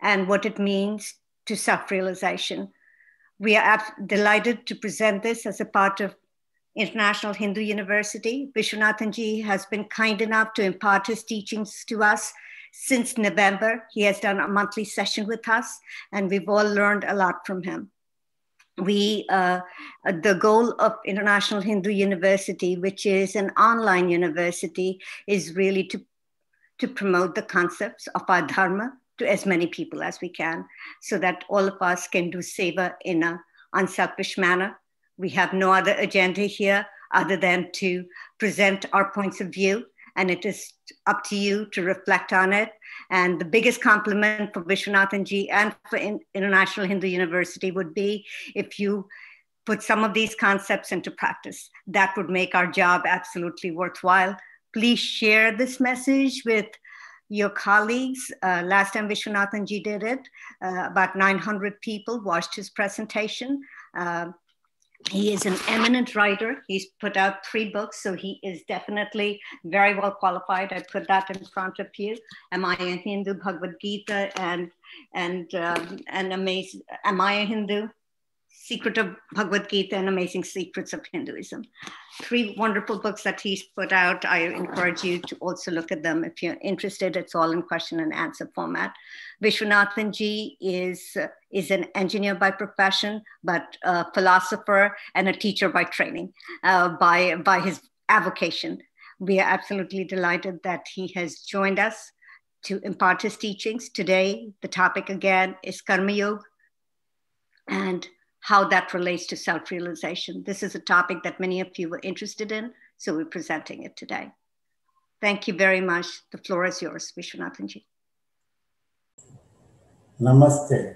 and what it means to self-realization. We are delighted to present this as a part of International Hindu University. Vishwanathan Ji has been kind enough to impart his teachings to us since November. He has done a monthly session with us, and we've all learned a lot from him. The goal of International Hindu University, which is an online university, is really to promote the concepts of our dharma to as many people as we can, so that all of us can do seva in an unselfish manner. We have no other agenda here other than to present our points of view, and it is up to you to reflect on it. And the biggest compliment for Vishwanathan Ji and for International Hindu University would be if you put some of these concepts into practice. That would make our job absolutely worthwhile. Please share this message with your colleagues. Last time Vishwanathan Ji did it, about 900 people watched his presentation. He is an eminent writer. He's put out 3 books, so he is definitely very well qualified. I put that in front of you. Am I a Hindu? Bhagavad Gita and amazing. Am I a Hindu? Secret of Bhagavad Gita and Amazing Secrets of Hinduism. 3 wonderful books that he's put out. I encourage you to also look at them if you're interested. It's all in question and answer format. Vishwanathan Ji is an engineer by profession, but a philosopher and a teacher by training, by his avocation. We are absolutely delighted that he has joined us to impart his teachings. Today, the topic again is Karma Yoga and how that relates to self-realization. This is a topic that many of you were interested in, so we're presenting it today. Thank you very much. The floor is yours, Vishwanathan Ji. Namaste.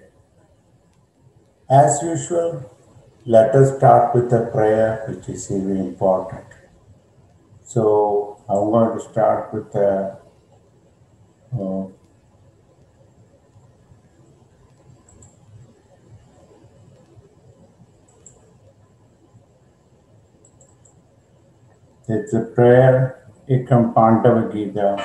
As usual, let us start with a prayer, which is really important. So I'm going to start with a it's a prayer from Pandava Gita.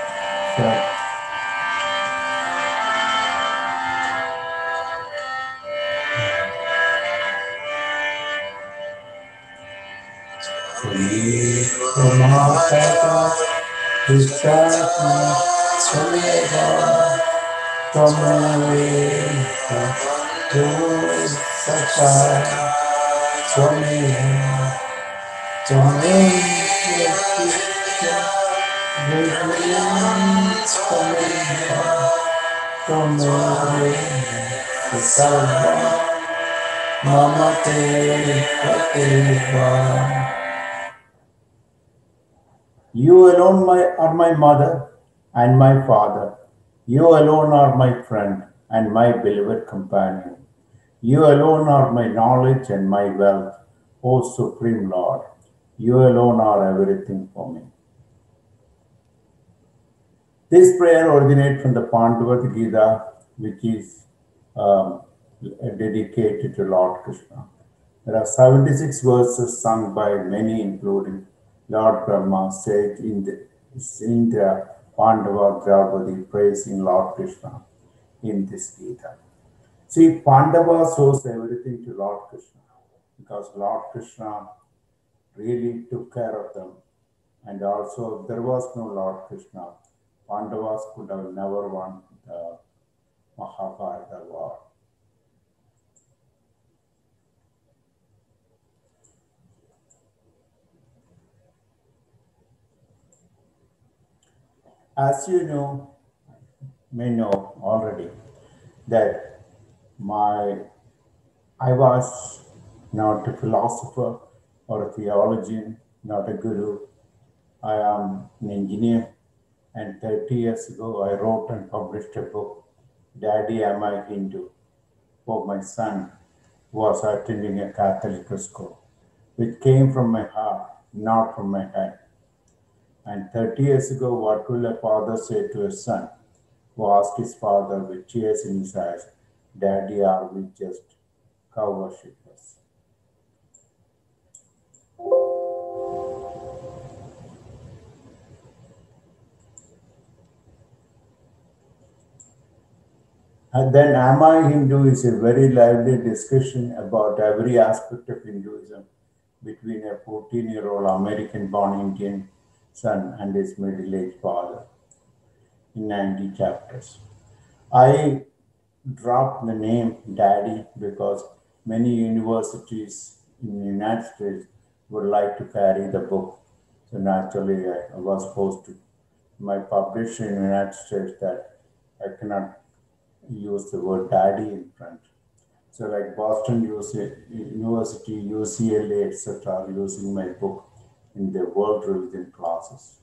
You alone are my mother and my father. You alone are my friend and my beloved companion. You alone are my knowledge and my wealth, O Supreme Lord. You alone are everything for me. This prayer originates from the Pandava Gita, which is dedicated to Lord Krishna. There are 76 verses sung by many, including Lord Brahma, said in the Pandava Draupadi, praising Lord Krishna in this Gita. See, Pandava shows everything to Lord Krishna because Lord Krishna really took care of them. And also, if there was no Lord Krishna, Pandavas could have never won the Mahabharata war. As you may know already, that I was not a philosopher or a theologian, not a guru. I am an engineer, and 30 years ago I wrote and published a book, Daddy, Am I Hindu? For my son who was attending a Catholic school, which came from my heart, not from my head. And 30 years ago, what will a father say to a son who asked his father with tears in his eyes, Daddy, are we just cow worshippers? And then Am I Hindu is a very lively discussion about every aspect of Hinduism between a 14-year-old American-born Indian son and his middle-aged father in 90 chapters. I dropped the name Daddy because many universities in the United States would like to carry the book. So naturally, I was forced to my publisher in the United States that I cannot use the word daddy in front. So like Boston University, UCLA, etc., are using my book in their world religion classes.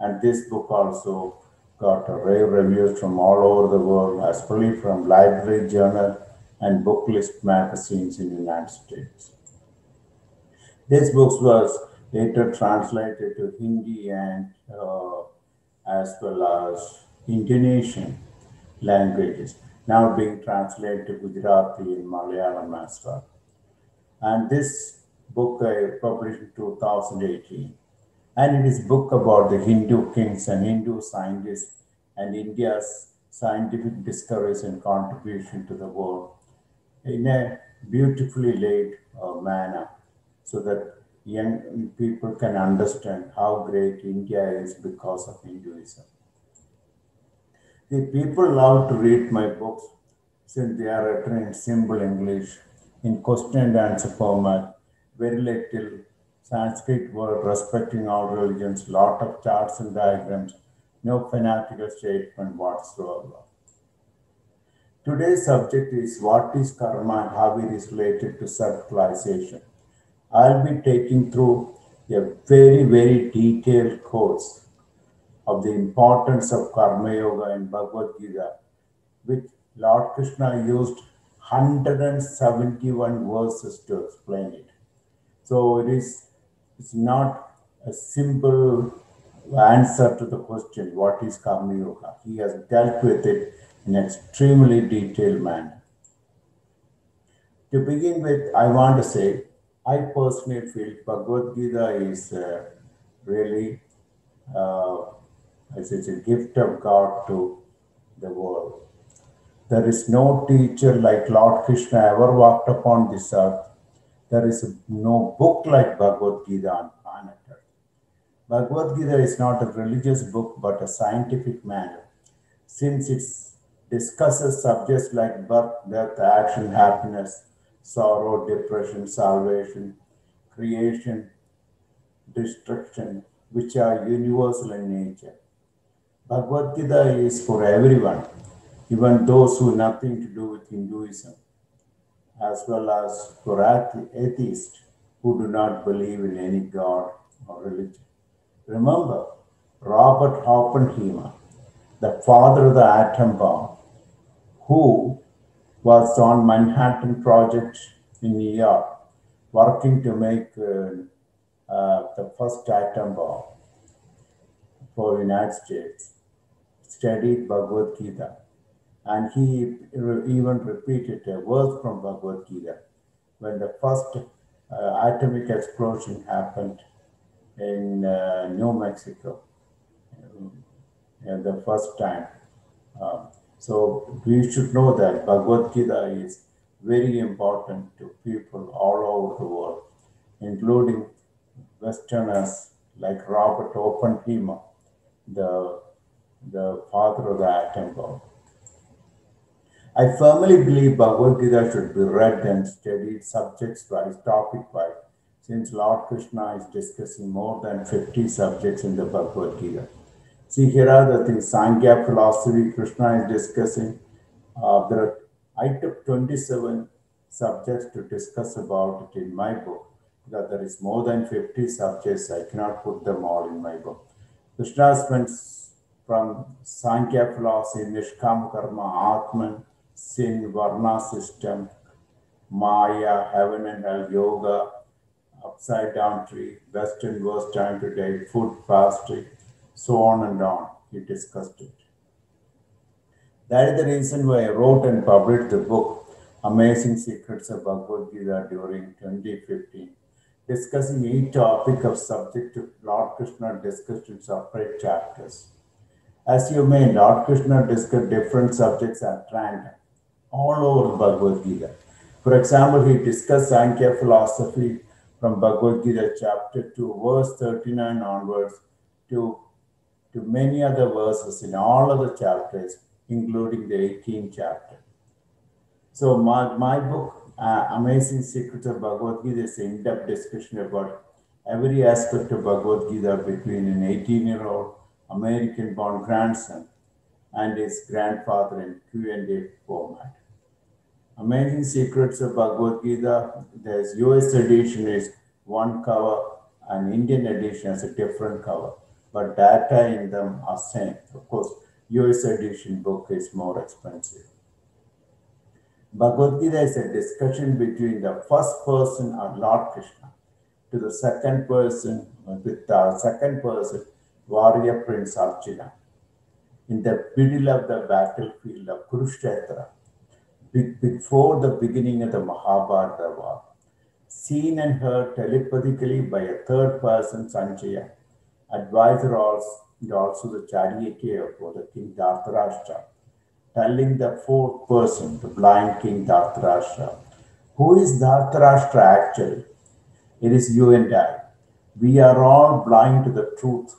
And this book also got rave reviews from all over the world, especially from Library Journal and book list magazines in the United States. This book was later translated to Hindi and as well as Indonesian languages, now being translated to Gujarati and Malayalam as well. And this book I published in 2018. And it is a book about the Hindu kings and Hindu scientists and India's scientific discoveries and contribution to the world in a beautifully laid manner so that young people can understand how great India is because of Hinduism. The people love to read my books since they are written in simple English, in question and answer format, very little Sanskrit word respecting all religions, lot of charts and diagrams, no fanatical statement whatsoever. Today's subject is what is karma and how it is related to self-realization. I'll be taking through a very detailed course of the importance of Karma Yoga in Bhagavad Gita, which Lord Krishna used 171 verses to explain it. So it's not a simple answer to the question, what is Karma Yoga? He has dealt with it in an extremely detailed manner. To begin with, I want to say, I personally feel Bhagavad Gita is really as it's a gift of God to the world. There is no teacher like Lord Krishna ever walked upon this earth. There is no book like Bhagavad Gita on planet Earth. Bhagavad Gita is not a religious book but a scientific manual, since it discusses subjects like birth, death, action, happiness, sorrow, depression, salvation, creation, destruction, which are universal in nature. Bhagavad Gita is for everyone, even those who have nothing to do with Hinduism, as well as for atheists who do not believe in any god or religion. Remember, Robert Oppenheimer, the father of the atom bomb, who was on Manhattan Project in New York, working to make the first atom bomb for the United States, studied Bhagavad Gita, and he even repeated a verse from Bhagavad Gita when the first atomic explosion happened in New Mexico, the first time. So we should know that Bhagavad Gita is very important to people all over the world, including Westerners like Robert Oppenheimer, the father of the atom bomb. I firmly believe Bhagavad Gita should be read and studied subjects-wise, topic-wise, since Lord Krishna is discussing more than 50 subjects in the Bhagavad Gita. See, here are the things. Sankhya philosophy, Krishna is discussing. I took 27 subjects to discuss about it in my book, because there is more than 50 subjects. I cannot put them all in my book. Krishna spends from Sankhya philosophy, Nishkam Karma, Atman, sin, Varna system, Maya, heaven and hell, yoga, upside down tree, Western worst time today, food, fasting, so on and on. He discussed it. That is the reason why I wrote and published the book Amazing Secrets of Bhagavad Gita during 2015, discussing each topic of subject Lord Krishna discussed in separate chapters. As you may, Lord Krishna discussed different subjects at random. all over Bhagavad Gita. For example, he discussed Sankhya philosophy from Bhagavad Gita chapter 2, verse 39 onwards to, to many other verses in all other chapters, including the 18th chapter. So my book, Amazing Secrets of Bhagavad Gita, is an in-depth discussion about every aspect of Bhagavad Gita between an 18-year-old American-born grandson and his grandfather in Q&A format. Amazing Secrets of Bhagavad Gita, there's US edition is one cover and Indian edition has a different cover, but data in them are same. Of course, US edition book is more expensive. Bhagavad Gita is a discussion between the first person or Lord Krishna to the second person, with the second person, warrior Prince Arjuna, in the middle of the battlefield of Kurukshetra, before the beginning of the Mahabharata war, seen and heard telepathically by a third person, Sanjaya, advisor also the charioteer for the king Dhartarashtra, telling the fourth person, the blind king Dhartarashtra. Who is Dhartarashtra actually? It is you and I. We are all blind to the truth,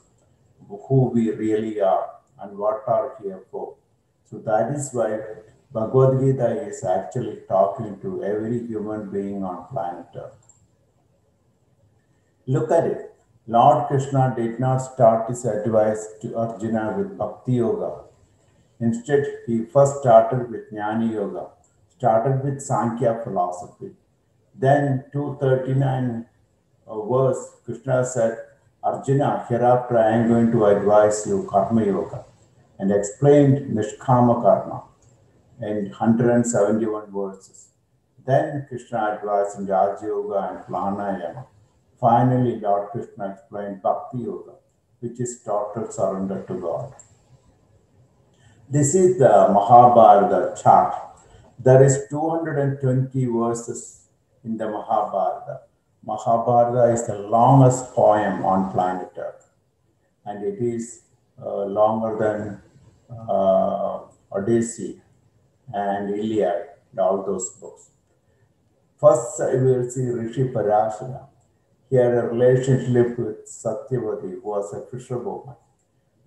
who we really are and what are here for. So that is why Bhagavad Gita is actually talking to every human being on planet Earth. Look at it. Lord Krishna did not start his advice to Arjuna with Bhakti Yoga. Instead, he first started with Jnana Yoga, started with Sankhya philosophy. Then 239 verse, Krishna said, Arjuna, hereafter I am going to advise you Karma Yoga, and explained Nishkama Karma in 171 verses. Then Krishna advised in Raja Yoga and Pranayama. Finally, Lord Krishna explained Bhakti Yoga, which is total surrender to God. This is the Mahabharata chart. There is 220 verses in the Mahabharata. Mahabharata is the longest poem on planet Earth, and it is longer than Odyssey and Iliad, and all those books. First, we will see Rishi Parashara. He had a relationship with Satyavati, who was a fisherwoman,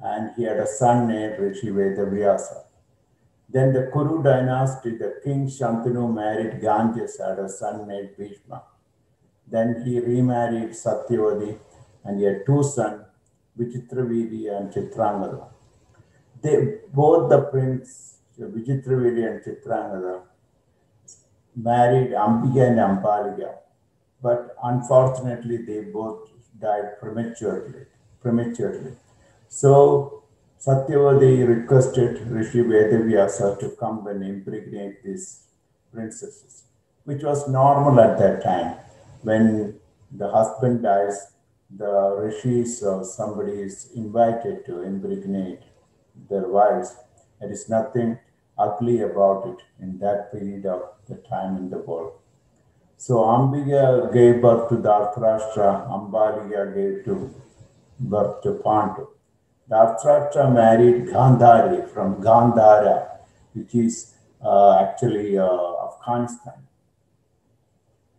and he had a son named Rishi Vedavyasa. Then the Kuru dynasty, the king Shantanu married Ganges, had a son named Bhishma. Then he remarried Satyavati, and he had two sons, Vichitraviri and Chitrangada. Both the prince, Vichitraviri and Chitrangada, married Ambika and Ambalika, but unfortunately they both died prematurely. So Satyavati requested Rishi Vedavyasa to come and impregnate these princesses, which was normal at that time. When the husband dies, the rishis or somebody is invited to impregnate their wives. There is nothing ugly about it in that period of the time in the world. So Ambika gave birth to Dhartarashtra, Ambalika gave birth to Pandu. Dhartarashtra married Gandhari from Gandhara, which is actually Afghanistan.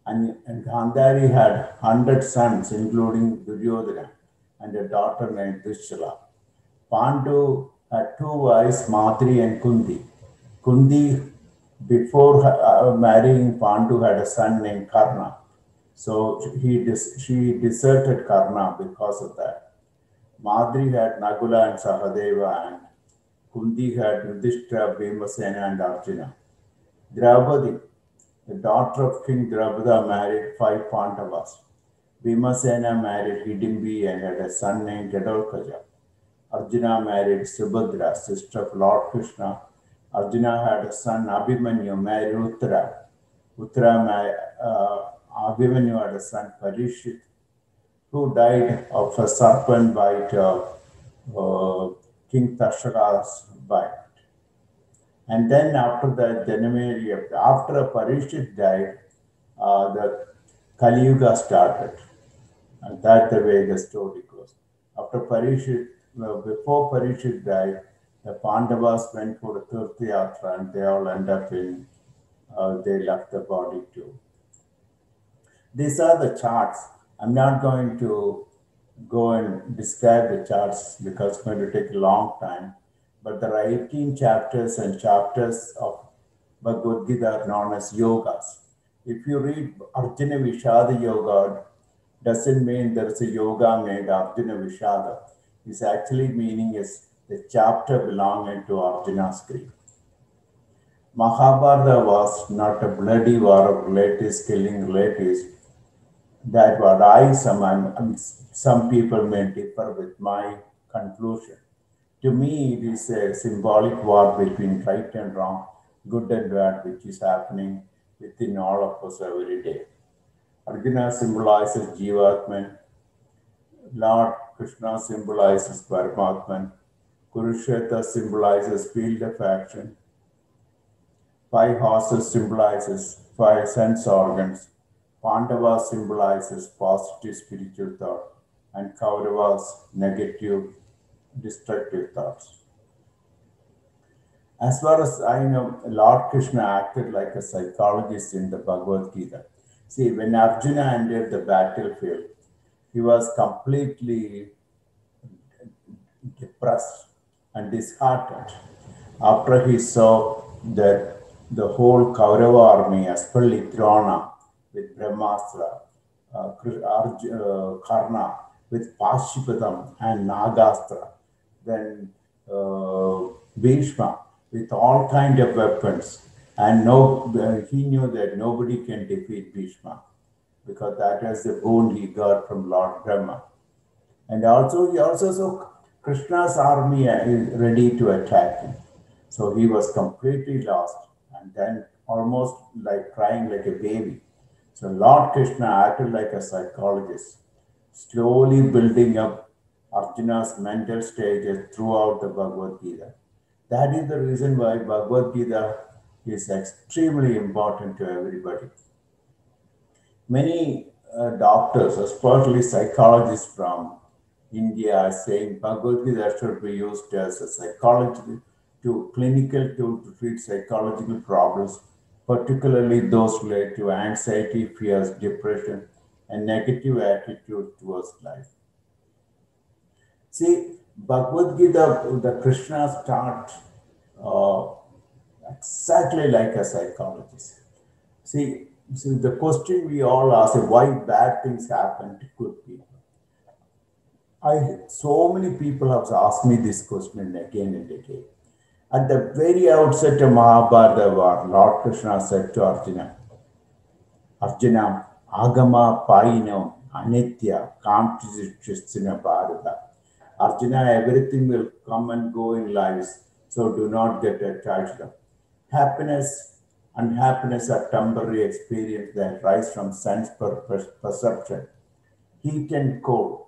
And Gandhari had 100 sons, including Duryodhana, and a daughter named Dushala. Pandu had two wives, Madri and Kundi. Kundi, before marrying Pandu, had a son named Karna. So she deserted Karna because of that. Madri had Nagula and Sahadeva, and Kundi had Yudhishthira, Bhimasena, and Arjuna. Draupadi, the daughter of King Draupadi, married 5 Pandavas. Bhimasena married Hidimbi and had a son named Jadalkaja. Arjuna married Subhadra, sister of Lord Krishna. Arjuna had a son Abhimanyu, married Uttara. Abhimanyu had a son Parishit, who died of a serpent bite of King Tashaka's bite. And then after that, after Parishit died, the Kali Yuga started. And that's the way the story goes. After Parishit, before Parishit died, the Pandavas went for the Tirtha Yatra and they all end up in they left the body too. These are the charts. I'm not going to go and describe the charts because it's going to take a long time. But there are 18 chapters and chapters of Bhagavad Gita are known as yogas. If you read Arjuna Vishada Yoga, doesn't mean there is a yoga named Arjuna Vishada. It's actually meaning is the chapter belonging to Arjuna's grief. Mahabharata was not a bloody war of relatives killing relatives. That what some people may differ with my conclusion. To me, it is a symbolic war between right and wrong, good and bad, which is happening within all of us every day. Arjuna symbolizes Jivatman, Lord Krishna symbolizes Paramatman, Kurukshetra symbolizes field of action, 5 horses symbolizes 5 sense organs, Pandava symbolizes positive spiritual thought, and Kauravas negative destructive thoughts. As far as I know, Lord Krishna acted like a psychologist in the Bhagavad Gita. See, when Arjuna entered the battlefield, he was completely depressed and disheartened after he saw that the whole Kaurava army, especially Drona with Brahmastra, Karna with Pashupatam and Nagastra, then Bhishma with all kind of weapons, and he knew that nobody can defeat Bhishma because that was the boon he got from Lord Brahma. And also he also saw Krishna's army is ready to attack him. So he was completely lost and then almost like crying like a baby. So Lord Krishna acted like a psychologist, slowly building up Arjuna's mental stages throughout the Bhagavad Gita. That is the reason why Bhagavad Gita is extremely important to everybody. Many doctors, especially psychologists from India, are saying Bhagavad Gita should be used as a clinical tool to treat psychological problems, particularly those related to anxiety, fears, depression, and negative attitude towards life. See, Bhagavad Gita, the Krishna start exactly like a psychologist. See, the question we all ask is why bad things happen to good people. So many people have asked me this question again and again. At the very outset of Mahabharata war, Lord Krishna said to Arjuna, Agama Paino Anitya Kamchishina Bharata. Arjuna, everything will come and go in lives, so do not get attached to them. Happiness and unhappiness are temporary experience that rise from sense perception. Heat and cold,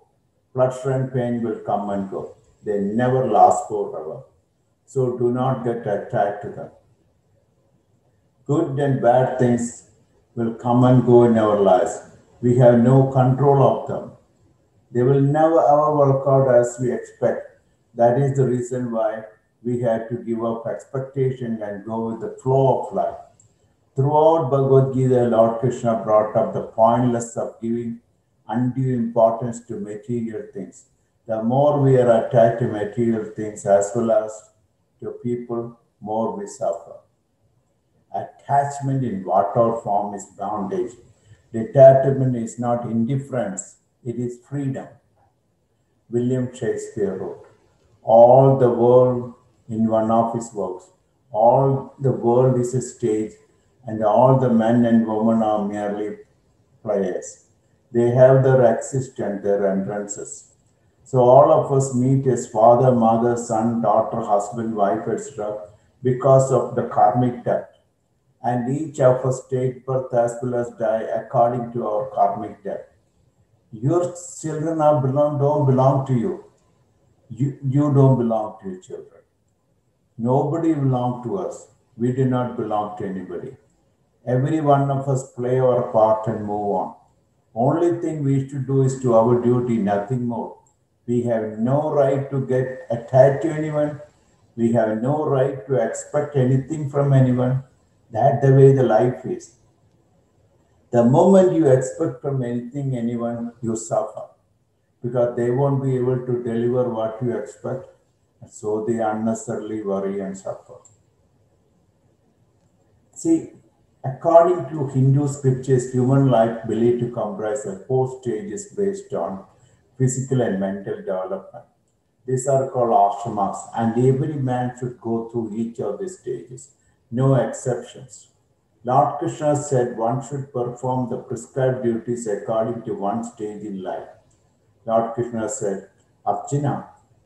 pleasure and pain will come and go. They never last forever. So do not get attached to them. Good and bad things will come and go in our lives. We have no control of them. They will never ever work out as we expect. That is the reason why we have to give up expectation and go with the flow of life. Throughout Bhagavad Gita, Lord Krishna brought up the pointlessness of giving undue importance to material things. The more we are attached to material things as well as to people, more we suffer. Attachment in whatever form is bondage. Detachment is not indifference, it is freedom. William Shakespeare wrote, all the world in one of his works, all the world is a stage and all the men and women are merely players. They have their existence, their entrances. So all of us meet as father, mother, son, daughter, husband, wife, etc. because of the karmic debt. And each of us take birth as well as die according to our karmic debt. Your children don't belong to you. You don't belong to your children. Nobody belongs to us. We do not belong to anybody. Every one of us play our part and move on. Only thing we should do is do our duty, nothing more. We have no right to get attached to anyone. We have no right to expect anything from anyone. That's the way the life is. The moment you expect from anything, anyone, you suffer because they won't be able to deliver what you expect. So they unnecessarily worry and suffer. See, according to Hindu scriptures, human life believed to comprise of four stages based on physical and mental development. These are called ashramas, and every man should go through each of these stages, no exceptions. Lord Krishna said one should perform the prescribed duties according to one stage in life. Lord Krishna said, Arjuna,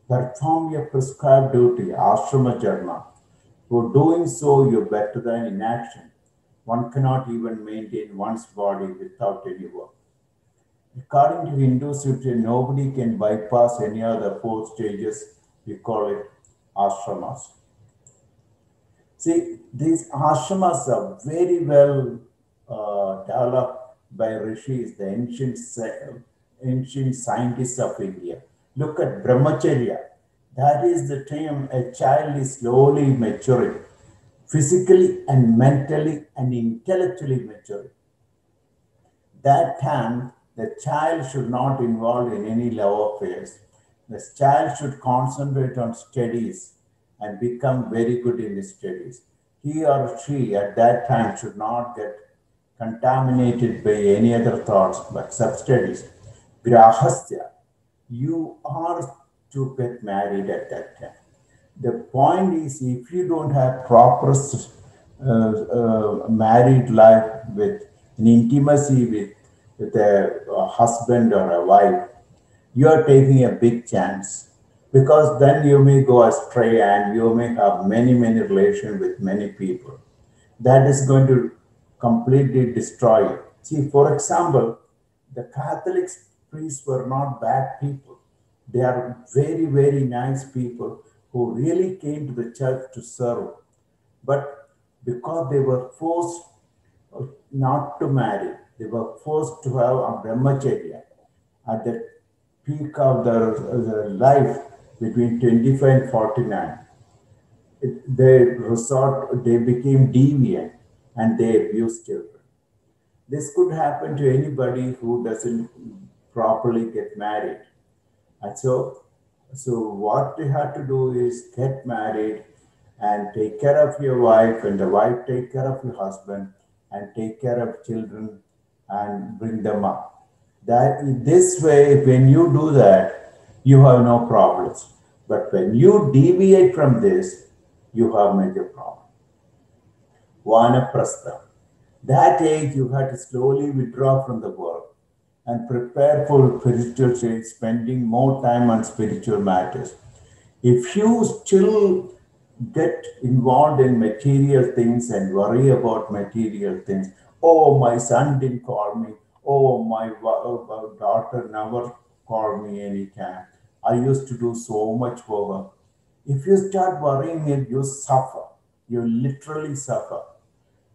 perform your prescribed duty, ashrama dharma. For doing so, you're better than inaction. One cannot even maintain one's body without any work. According to Hindu scripture, nobody can bypass any of the four stages. We call it ashramas. See, these ashramas are very well developed by rishis, the ancient scientists of India. Look at brahmacharya. That is the time a child is slowly maturing, physically and mentally and intellectually maturing. That time, the child should not involve in any love affairs. The child should concentrate on studies and become very good in his studies. He or she at that time should not get contaminated by any other thoughts but sub studies. Grahastya, you are to get married at that time. The point is, if you don't have proper married life with an intimacy with a husband or a wife, you are taking a big chance because then you may go astray and you may have many, many relations with many people. That is going to completely destroy you. See, for example, the Catholic priests were not bad people. They are very, very nice people who really came to the church to serve. But because they were forced not to marry, they were forced to have a brahmacharya at the peak of their life between 25 and 49. They became deviant and they abused children. This could happen to anybody who doesn't properly get married. And so what you have to do is get married and take care of your wife, and the wife take care of your husband and take care of children and bring them up. That in this way, when you do that, you have no problems. But when you deviate from this, you have major problem. Vanaprastha. That age you have to slowly withdraw from the world and prepare for spiritual change, spending more time on spiritual matters. If you still get involved in material things and worry about material things, oh, my son didn't call me, oh, my daughter never called me anytime, I used to do so much work. If you start worrying, you suffer. You literally suffer.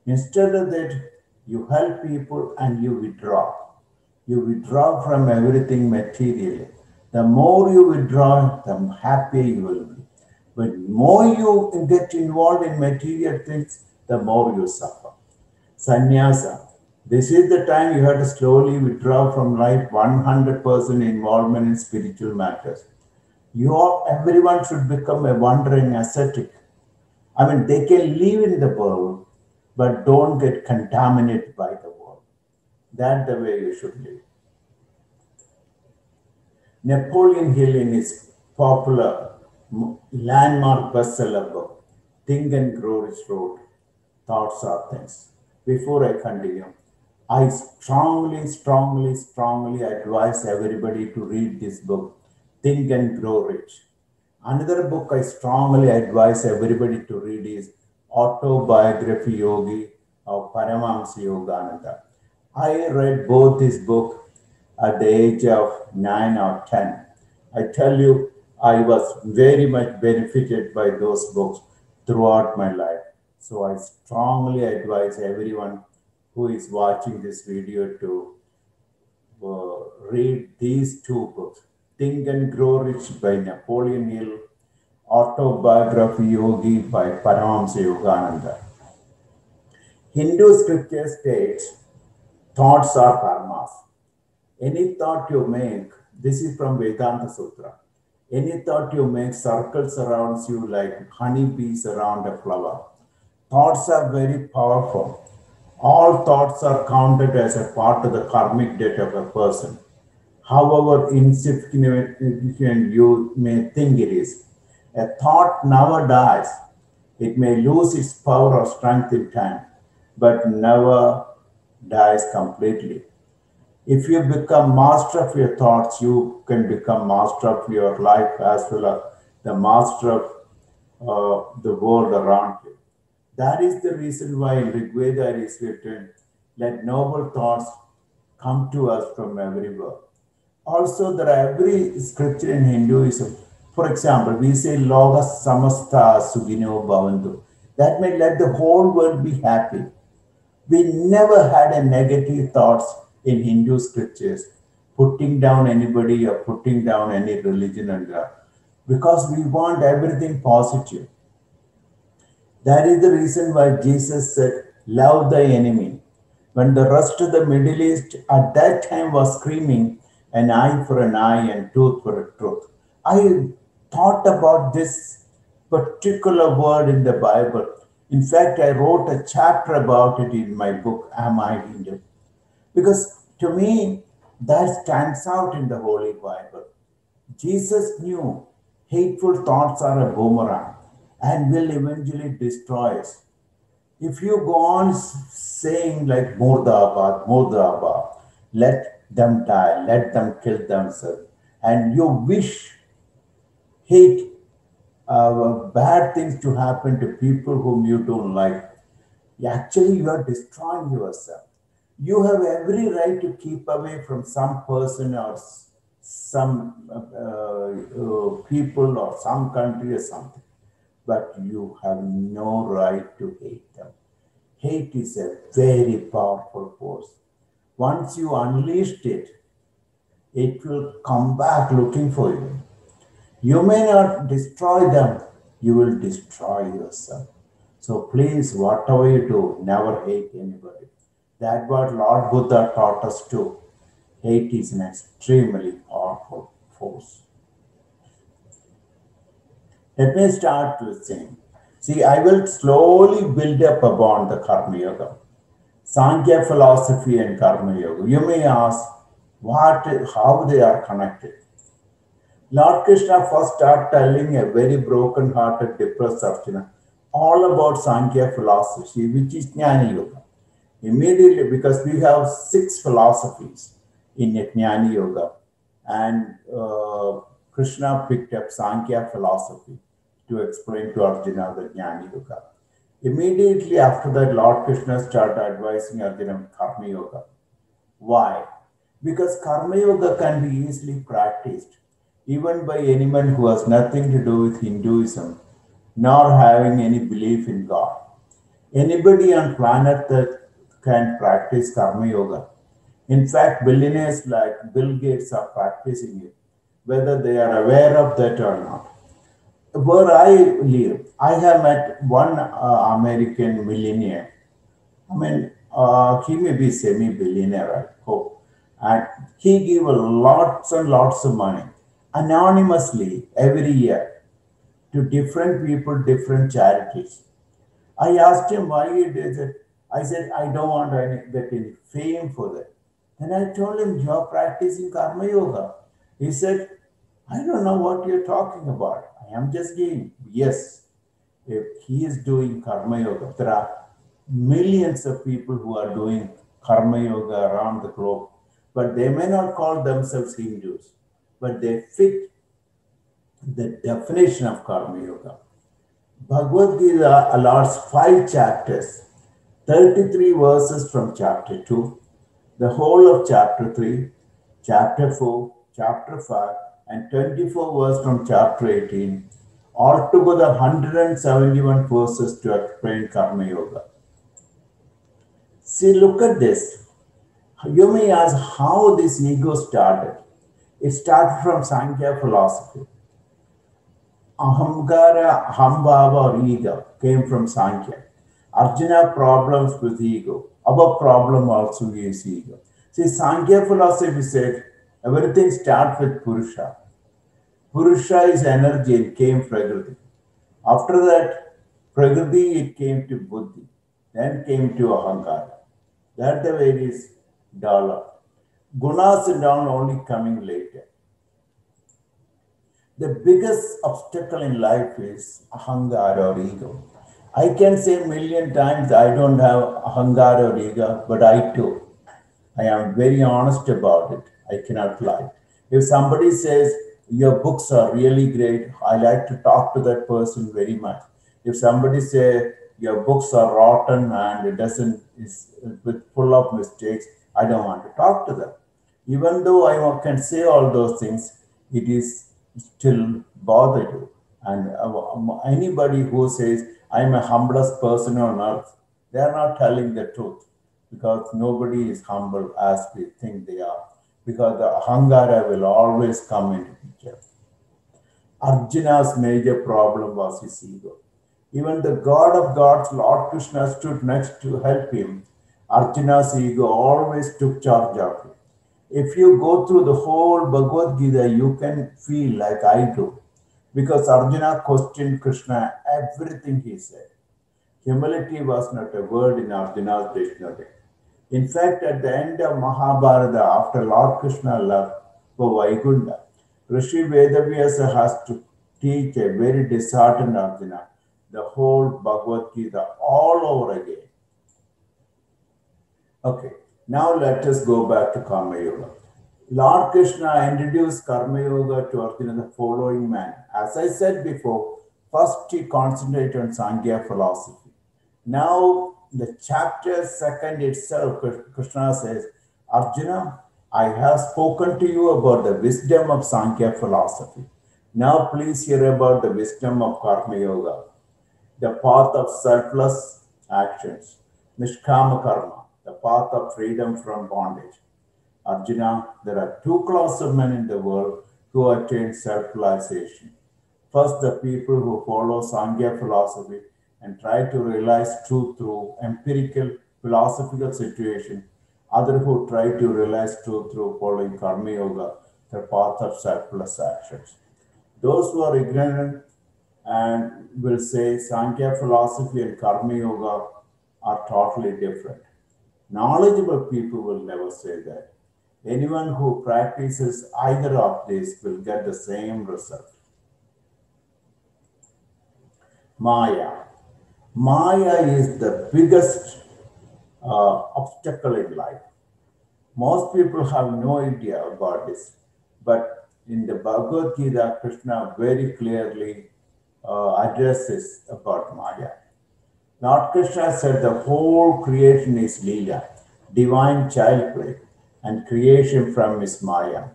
Instead of that, you help people and you withdraw. You withdraw from everything materially. The more you withdraw, the happier you will be. But the more you get involved in material things, the more you suffer. Sannyasa. This is the time you have to slowly withdraw from life, 100% involvement in spiritual matters. Everyone should become a wandering ascetic. I mean, they can live in the world, but don't get contaminated by the world. That's the way you should live. Napoleon Hill, in his popular landmark bestseller book, Think and Grow Rich, wrote, Thoughts are Things. Before I continue, I strongly advise everybody to read this book, Think and Grow Rich. Another book I strongly advise everybody to read is Autobiography Yogi of Paramahamsa Yogananda. I read both these books at the age of 9 or 10. I tell you, I was very much benefited by those books throughout my life. So I strongly advise everyone who is watching this video to read these two books, Think and Grow Rich by Napoleon Hill, Autobiography Yogi by Paramahamsa Yogananda. Hindu scripture states, thoughts are karmas. Any thought you make, this is from Vedanta Sutra. Any thought you make circles around you like honeybees around a flower. Thoughts are very powerful. All thoughts are counted as a part of the karmic debt of a person. However insignificant you may think it is, a thought never dies. It may lose its power or strength in time, but never dies completely. If you become master of your thoughts, you can become master of your life as well as the master of the world around you. That is the reason why in Rig Veda it is written, let noble thoughts come to us from everywhere. Also, there are every scripture in Hinduism. For example, we say Loga Samasta Sugino Bhavantu. That means let the whole world be happy. We never had a negative thoughts in Hindu scriptures, putting down anybody or putting down any religion and because we want everything positive. That is the reason why Jesus said, love thy enemy. When the rest of the Middle East at that time was screaming, an eye for an eye and tooth for a tooth. I thought about this particular word in the Bible. In fact, I wrote a chapter about it in my book, Am I Hindu? Because to me, that stands out in the Holy Bible. Jesus knew hateful thoughts are a boomerang and will eventually destroy us. If you go on saying like Murdabad, Murdabad, let them die, let them kill themselves, and you wish hate bad things to happen to people whom you don't like, actually you are destroying yourself. You have every right to keep away from some person or some people or some country or something, but you have no right to hate them. Hate is a very powerful force. Once you unleashed it, it will come back looking for you. You may not destroy them, you will destroy yourself. So please, whatever you do, never hate anybody. That's what Lord Buddha taught us too. Hate is an extremely powerful force. Let me start with saying, see, I will slowly build up upon the Karma Yoga, Sankhya philosophy and Karma Yoga. You may ask, how they are connected. Lord Krishna first started telling a very broken-hearted, depressed Arjuna all about Sankhya philosophy, which is Jnana Yoga. Immediately, because we have 6 philosophies in Jnana Yoga, and Krishna picked up Sankhya philosophy to explain to Arjuna the Jnana Yoga. Immediately after that, Lord Krishna started advising Arjuna with Karma Yoga. Why? Because Karma Yoga can be easily practiced even by anyone who has nothing to do with Hinduism, nor having any belief in God. Anybody on planet Earth can practice Karma Yoga. In fact, billionaires like Bill Gates are practicing it, whether they are aware of that or not. Where I live, I have met one American millionaire. I mean, he may be semi-billionaire, I hope. And he gave lots and lots of money anonymously every year to different people, different charities. I asked him why he did it. I said, I don't want any fame for that. Then I told him, you're practicing Karma Yoga. He said, I don't know what you're talking about. I am just giving. Yes, if he is doing Karma Yoga, there are millions of people who are doing Karma Yoga around the globe, but they may not call themselves Hindus, but they fit the definition of Karma Yoga. Bhagavad Gita allows 5 chapters, 33 verses from chapter 2, the whole of chapter 3, chapter 4, chapter 5, and 24 verses from chapter 18, altogether 171 verses to explain Karma Yoga. See, look at this. You may ask how this ego started. It started from Sankhya philosophy. Ahamkara, Ahambhava or ego came from Sankhya. Arjuna problems with ego. Our problem also is ego. See, Sankhya philosophy said everything starts with Purusha. Purusha is energy, it came Prakriti. After that, Prakriti, it came to Buddhi. Then came to Ahankara. That the way it is developed. Gunas and all only coming later. The biggest obstacle in life is Ahankara or ego. I can say a million times I don't have Ahankara or ego, but I do. I am very honest about it. I cannot lie. If somebody says your books are really great, I like to talk to that person very much. If somebody says your books are rotten and it doesn't is with full of mistakes, I don't want to talk to them. Even though I can say all those things, it is still bother you. And anybody who says I'm a humblest person on earth, they are not telling the truth because nobody is humble as we think they are. Because the Ahankara will always come into picture. Arjuna's major problem was his ego. Even the God of gods, Lord Krishna, stood next to help him. Arjuna's ego always took charge of him. If you go through the whole Bhagavad Gita, you can feel like I do. Because Arjuna questioned Krishna everything he said. Humility was not a word in Arjuna's dictionary. In fact, at the end of Mahabharata, after Lord Krishna left for Vaikuntha, Rishi Vedavyasa has to teach a very disheartened Arjuna the whole Bhagavad Gita all over again. Okay, now let us go back to Karma Yoga. Lord Krishna introduced Karma Yoga to Arjuna in the following manner. As I said before, first he concentrated on Sankhya philosophy. Now, the chapter second itself, Krishna says, Arjuna, I have spoken to you about the wisdom of Sankhya philosophy. Now, please hear about the wisdom of Karma Yoga, the path of selfless actions, Nishkama Karma, the path of freedom from bondage. Arjuna, there are two classes of men in the world who attain self-realization. First, the people who follow Sankhya philosophy and try to realize truth through empirical philosophical situation. Others who try to realize truth through following Karma Yoga, the path of selfless actions. Those who are ignorant and will say Sankhya philosophy and Karma Yoga are totally different. Knowledgeable people will never say that. Anyone who practices either of these will get the same result. Maya. Maya is the biggest obstacle in life. Most people have no idea about this, but in the Bhagavad Gita, Krishna very clearly addresses about Maya. Lord Krishna said the whole creation is Leela, divine child play, and creation from is Maya.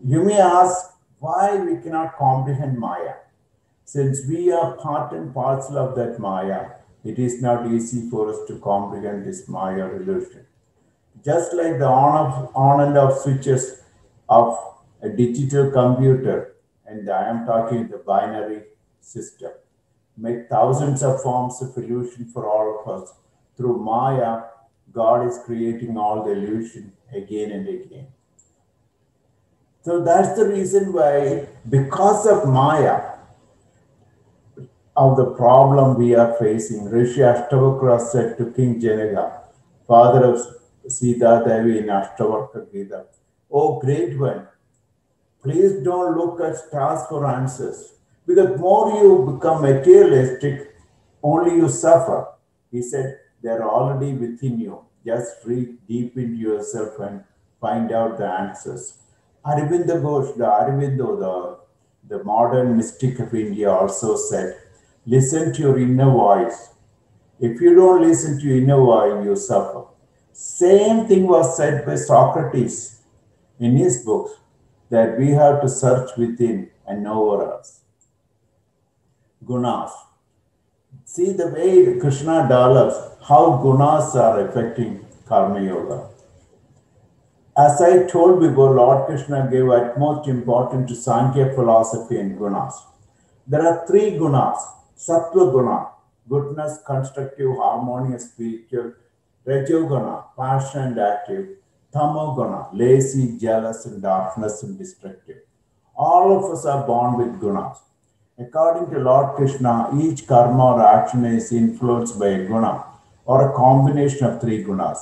You may ask why we cannot comprehend Maya. Since we are part and parcel of that Maya, it is not easy for us to comprehend this Maya illusion. Just like the on and off switches of a digital computer, and I am talking the binary system, make thousands of forms of illusion for all of us. Through Maya, God is creating all the illusion again and again. So that's the reason why, because of Maya, of the problem we are facing, Rishi Ashtavakra said to King Janaka, father of Sita Devi in Ashtavakra Gita, "Oh great one, please don't look at stars for answers, because more you become materialistic, only you suffer." He said, they're already within you. Just read deep into yourself and find out the answers. Aurobindo Ghosh, the modern mystic of India, also said, listen to your inner voice. If you don't listen to your inner voice, you suffer. Same thing was said by Socrates in his books, that we have to search within and nowhere else. Gunas. See the way Krishna develops, how gunas are affecting Karma Yoga. As I told before, Lord Krishna gave utmost importance to Sankhya philosophy and gunas. There are three gunas. Sattva guna, goodness, constructive, harmonious, spiritual, Rajoguna, passionate and active, Tamoguna, lazy, jealous, and darkness and destructive. All of us are born with gunas. According to Lord Krishna, each karma or action is influenced by a guna or a combination of three gunas.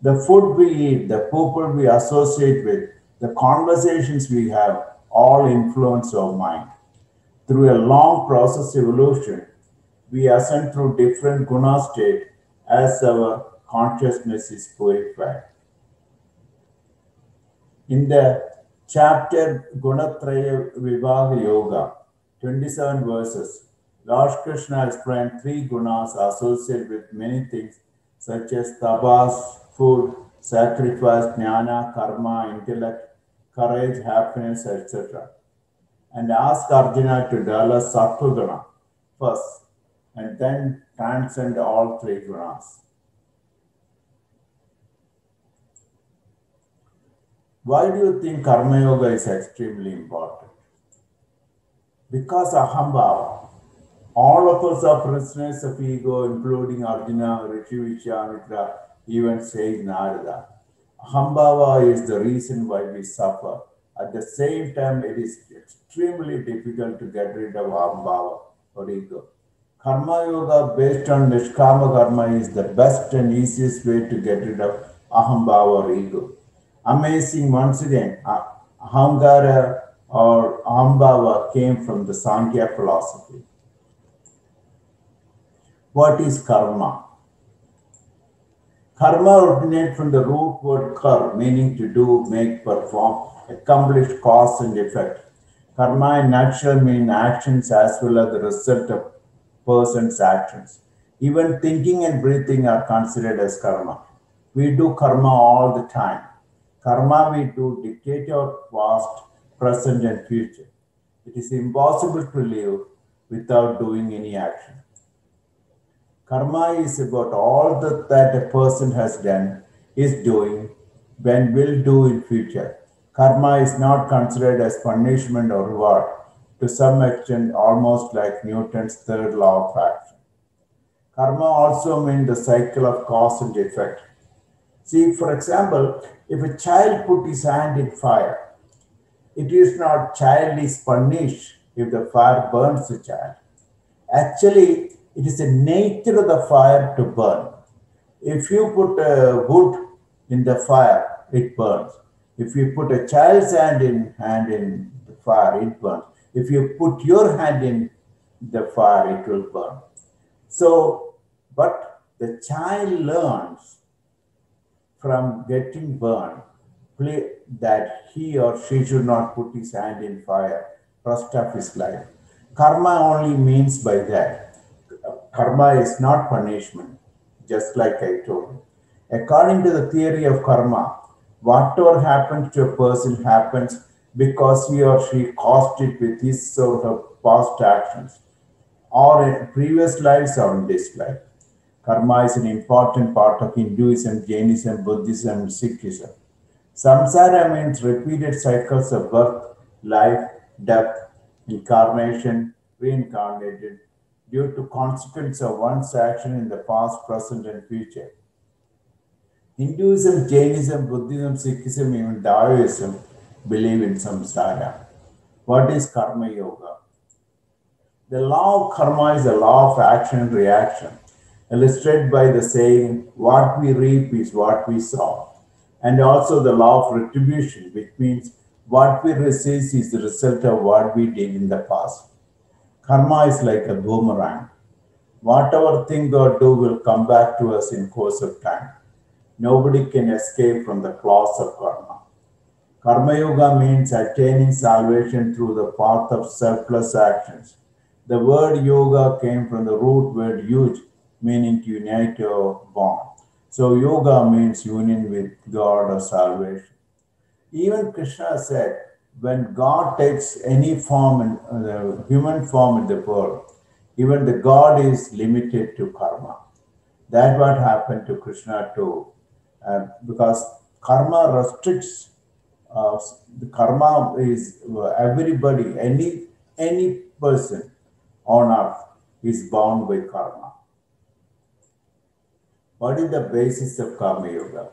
The food we eat, the people we associate with, the conversations we have, all influence our mind. Through a long process evolution, we ascend through different guna state as our consciousness is purified. In the chapter Gunatraya Vibhaga Yoga, 27 verses, Lord Krishna explained three gunas associated with many things such as tapas, food, sacrifice, jnana, karma, intellect, courage, happiness, etc. And asked Arjuna to develop Sattva Guna first and then transcend all three gunas. Why do you think Karma Yoga is extremely important? Because Ahambhava. All of us are prisoners of ego, including Arjuna, Rishi Vishwamitra, even sage Narada. Ahambhava is the reason why we suffer. At the same time, it is extremely difficult to get rid of Ahambhava or ego. Karma Yoga based on Nishkama Karma is the best and easiest way to get rid of Ahambhava or ego. Amazing once again, Ahamkara or Ahambhava came from the Sankhya philosophy. What is karma? Karma originates from the root word kar, meaning to do, make, perform, accomplish, cause and effect. Karma in nutshell means actions as well as the result of person's actions. Even thinking and breathing are considered as karma. We do karma all the time. Karma we do dictate our past, present and future. It is impossible to live without doing any action. Karma is about all that a person has done, is doing, and will do in future. Karma is not considered as punishment or reward, to some extent almost like Newton's third law of action. Karma also means the cycle of cause and effect. See, for example, if a child put his hand in fire, it is not child is punished if the fire burns the child. Actually, it is the nature of the fire to burn. If you put wood in the fire, it burns. If you put a child's hand in the fire, it burns. If you put your hand in the fire, it will burn. So, but the child learns from getting burned that he or she should not put his hand in fire rest of his life. Karma only means by that. Karma is not punishment, just like I told you. According to the theory of karma, whatever happens to a person happens because he or she caused it with his or her past actions, or in previous lives or in this life. Karma is an important part of Hinduism, Jainism, Buddhism, and Sikhism. Samsara means repeated cycles of birth, life, death, incarnation, reincarnated, due to consequence of one's action in the past, present, and future. Hinduism, Jainism, Buddhism, Sikhism, even Taoism believe in samsara. What is karma yoga? The law of karma is a law of action and reaction, illustrated by the saying, what we reap is what we sow. And also the law of retribution, which means what we receive is the result of what we did in the past. Karma is like a boomerang. Whatever think or do will come back to us in course of time. Nobody can escape from the claws of karma. Karma yoga means attaining salvation through the path of selfless actions. The word yoga came from the root word yuj, meaning to unite or bond. So yoga means union with God or salvation. Even Krishna said, when God takes any form, in human form in the world, even the God is limited to karma. That's what happened to Krishna too, because karma restricts. The karma is everybody, any person on earth is bound by karma. What is the basis of Karma Yoga?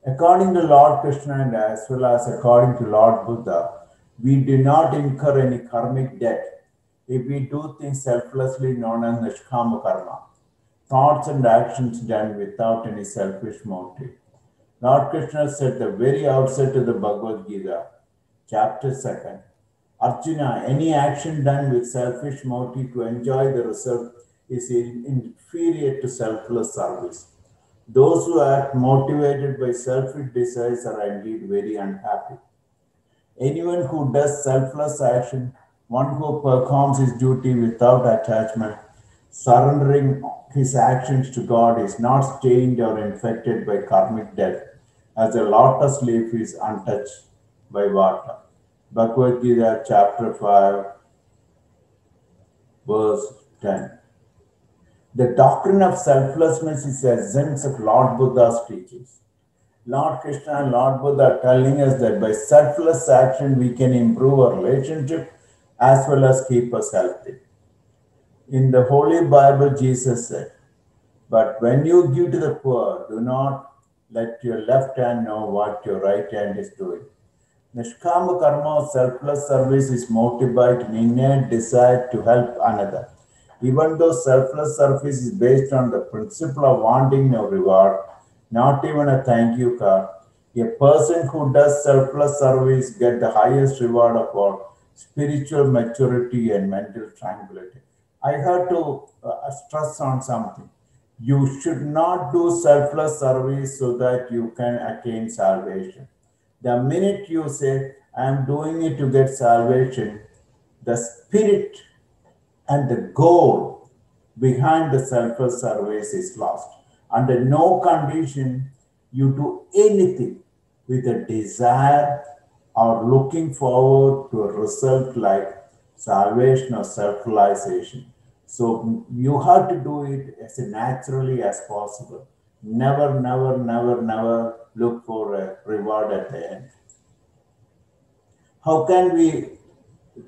According to Lord Krishna and as well as according to Lord Buddha, we do not incur any karmic debt if we do things selflessly known as Nishkama Karma, thoughts and actions done without any selfish motive. Lord Krishna said the very outset of the Bhagavad Gita, chapter 2nd, Arjuna, any action done with selfish motive to enjoy the result is inferior to selfless service. Those who act motivated by selfish desires are indeed very unhappy. Anyone who does selfless action, one who performs his duty without attachment, surrendering his actions to God, is not stained or infected by karmic debt, as a lotus leaf is untouched by water. Bhagavad Gita, chapter 5, verse 10. The doctrine of selflessness is the essence of Lord Buddha's teachings. Lord Krishna and Lord Buddha are telling us that by selfless action we can improve our relationship as well as keep us healthy. In the Holy Bible, Jesus said, "But when you give to the poor, do not let your left hand know what your right hand is doing." Nishkama karma, selfless service, is motivated by an innate desire to help another. Even though selfless service is based on the principle of wanting no reward, not even a thank you card, a person who does selfless service gets the highest reward of all, spiritual maturity and mental tranquility. I have to stress on something. You should not do selfless service so that you can attain salvation. The minute you say, I am doing it to get salvation, the spirit and the goal behind the selfless service is lost. Under no condition you do anything with a desire or looking forward to a result like salvation or self-realization. So you have to do it as naturally as possible. Never, never, never, never look for a reward at the end. How can we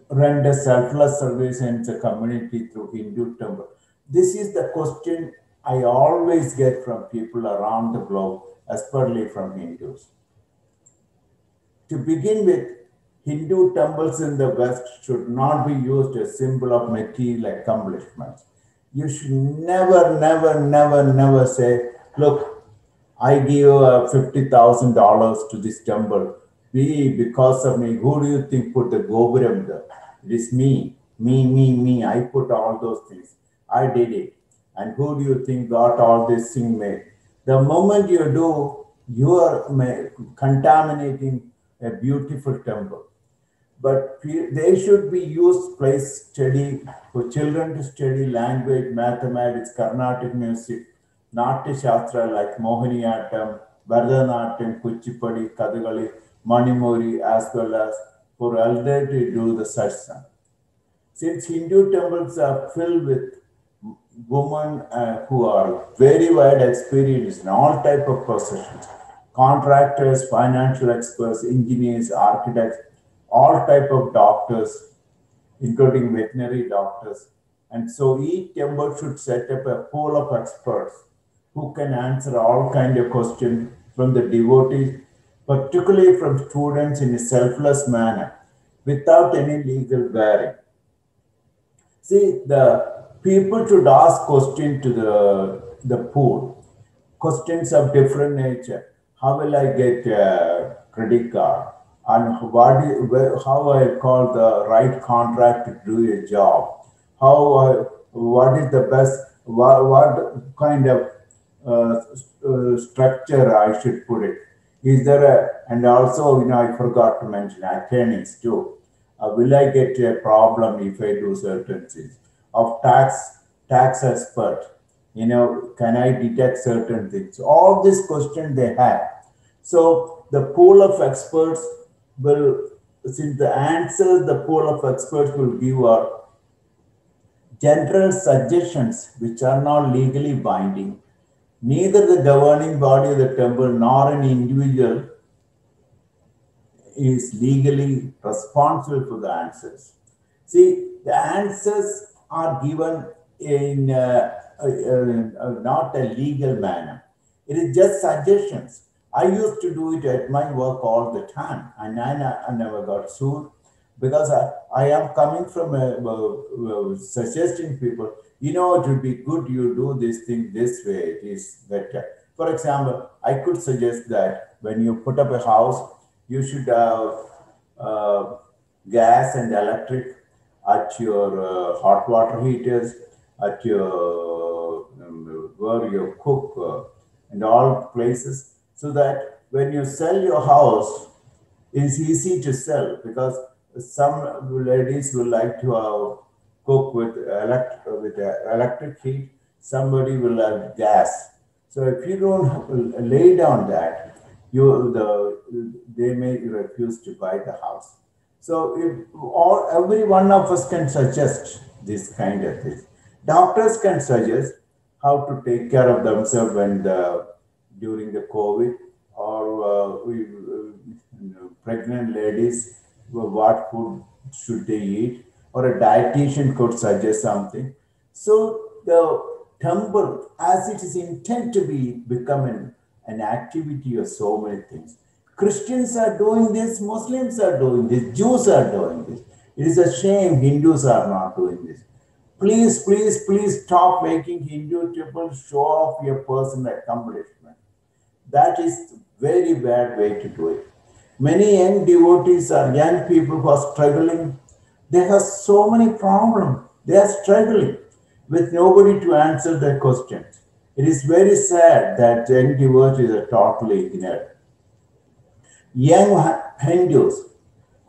render selfless service in the community through Hindu temple? This is the question I always get from people around the globe, especially from Hindus. To begin with, Hindu temples in the West should not be used as symbol of material accomplishments. You should never, never, never, never say, look, I give $50,000 to this temple. Because of me, who do you think put the Gopuram there? It is me, me. I put all those things. I did it. And who do you think got all this thing made? The moment you do, you are contaminating a beautiful temple. But they should be used place study for children to study language, mathematics, Carnatic music, Natya Shastra like Mohiniyattam, Bharatanatyam, Kuchipudi, Kathakali, Manipuri, as well as for elder to do the satsang. Since Hindu temples are filled with women who are very wide experienced in all type of professions, contractors, financial experts, engineers, architects, all type of doctors, including veterinary doctors. And so each temple should set up a pool of experts who can answer all kind of questions from the devotees, particularly from students in a selfless manner, without any legal bearing. See, the people should ask questions to the pool, questions of different nature. How will I get a credit card? And how I call the right contract to do a job? What is the best? What kind of structure I should put it? Is there and also I forgot to mention attorneys too. Will I get a problem if I do certain things? Of tax expert, can I detect certain things? All these questions they have. So the pool of experts will, since the answers the pool of experts will give are general suggestions which are not legally binding. Neither the governing body of the temple nor an individual is legally responsible for the answers. See, the answers are given in not a legal manner. It is just suggestions. I used to do it at my work all the time, and I never got sued because I am coming from suggesting people, you know, it would be good you do this thing this way, it is better. For example, I could suggest that when you put up a house, you should have uh, gas and electric at your hot water heaters, at your where you cook and all places, so that when you sell your house, it's easy to sell because some ladies will like to cook with electric heat. Somebody will have gas. So if you don't lay down that, they may refuse to buy the house. So if every one of us can suggest this kind of thing. Doctors can suggest how to take care of themselves during the COVID, or pregnant ladies, what food should they eat, or a dietitian could suggest something. So the temple, as it is intended to be, become an activity of so many things. Christians are doing this, Muslims are doing this, Jews are doing this. It is a shame Hindus are not doing this. Please, please, please stop making Hindu people show off your personal accomplishment. That is very bad way to do it. Many young devotees or young people who are struggling, they have so many problems. They are struggling with nobody to answer their questions. It is very sad that young devotees are totally ignorant. Young Hindus,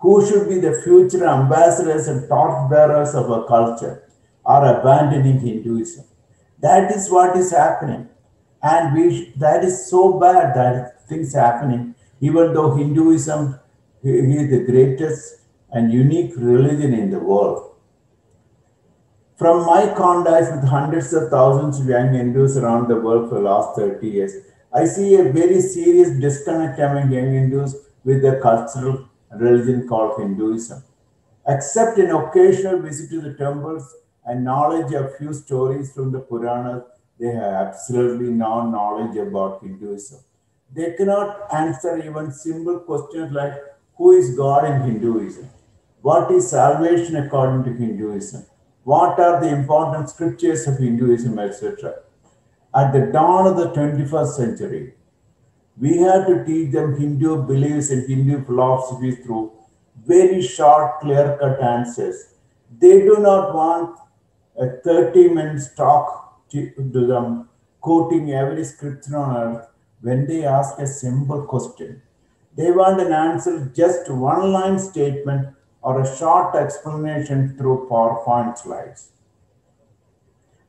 who should be the future ambassadors and torchbearers of our culture, are abandoning Hinduism. That is what is happening. And that is so bad that things happening, even though Hinduism is the greatest and unique religion in the world. From my contacts with hundreds of thousands of young Hindus around the world for the last 30 years, I see a very serious disconnect among young Hindus with the cultural religion called Hinduism. Except an occasional visit to the temples and knowledge of few stories from the Puranas, they have absolutely no knowledge about Hinduism. They cannot answer even simple questions like who is God in Hinduism? What is salvation according to Hinduism? What are the important scriptures of Hinduism, etc. At the dawn of the 21st century, we had to teach them Hindu beliefs and Hindu philosophy through very short, clear-cut answers. They do not want a 30-minute talk to them, quoting every scripture on earth when they ask a simple question. They want an answer, just one-line statement or a short explanation through PowerPoint slides.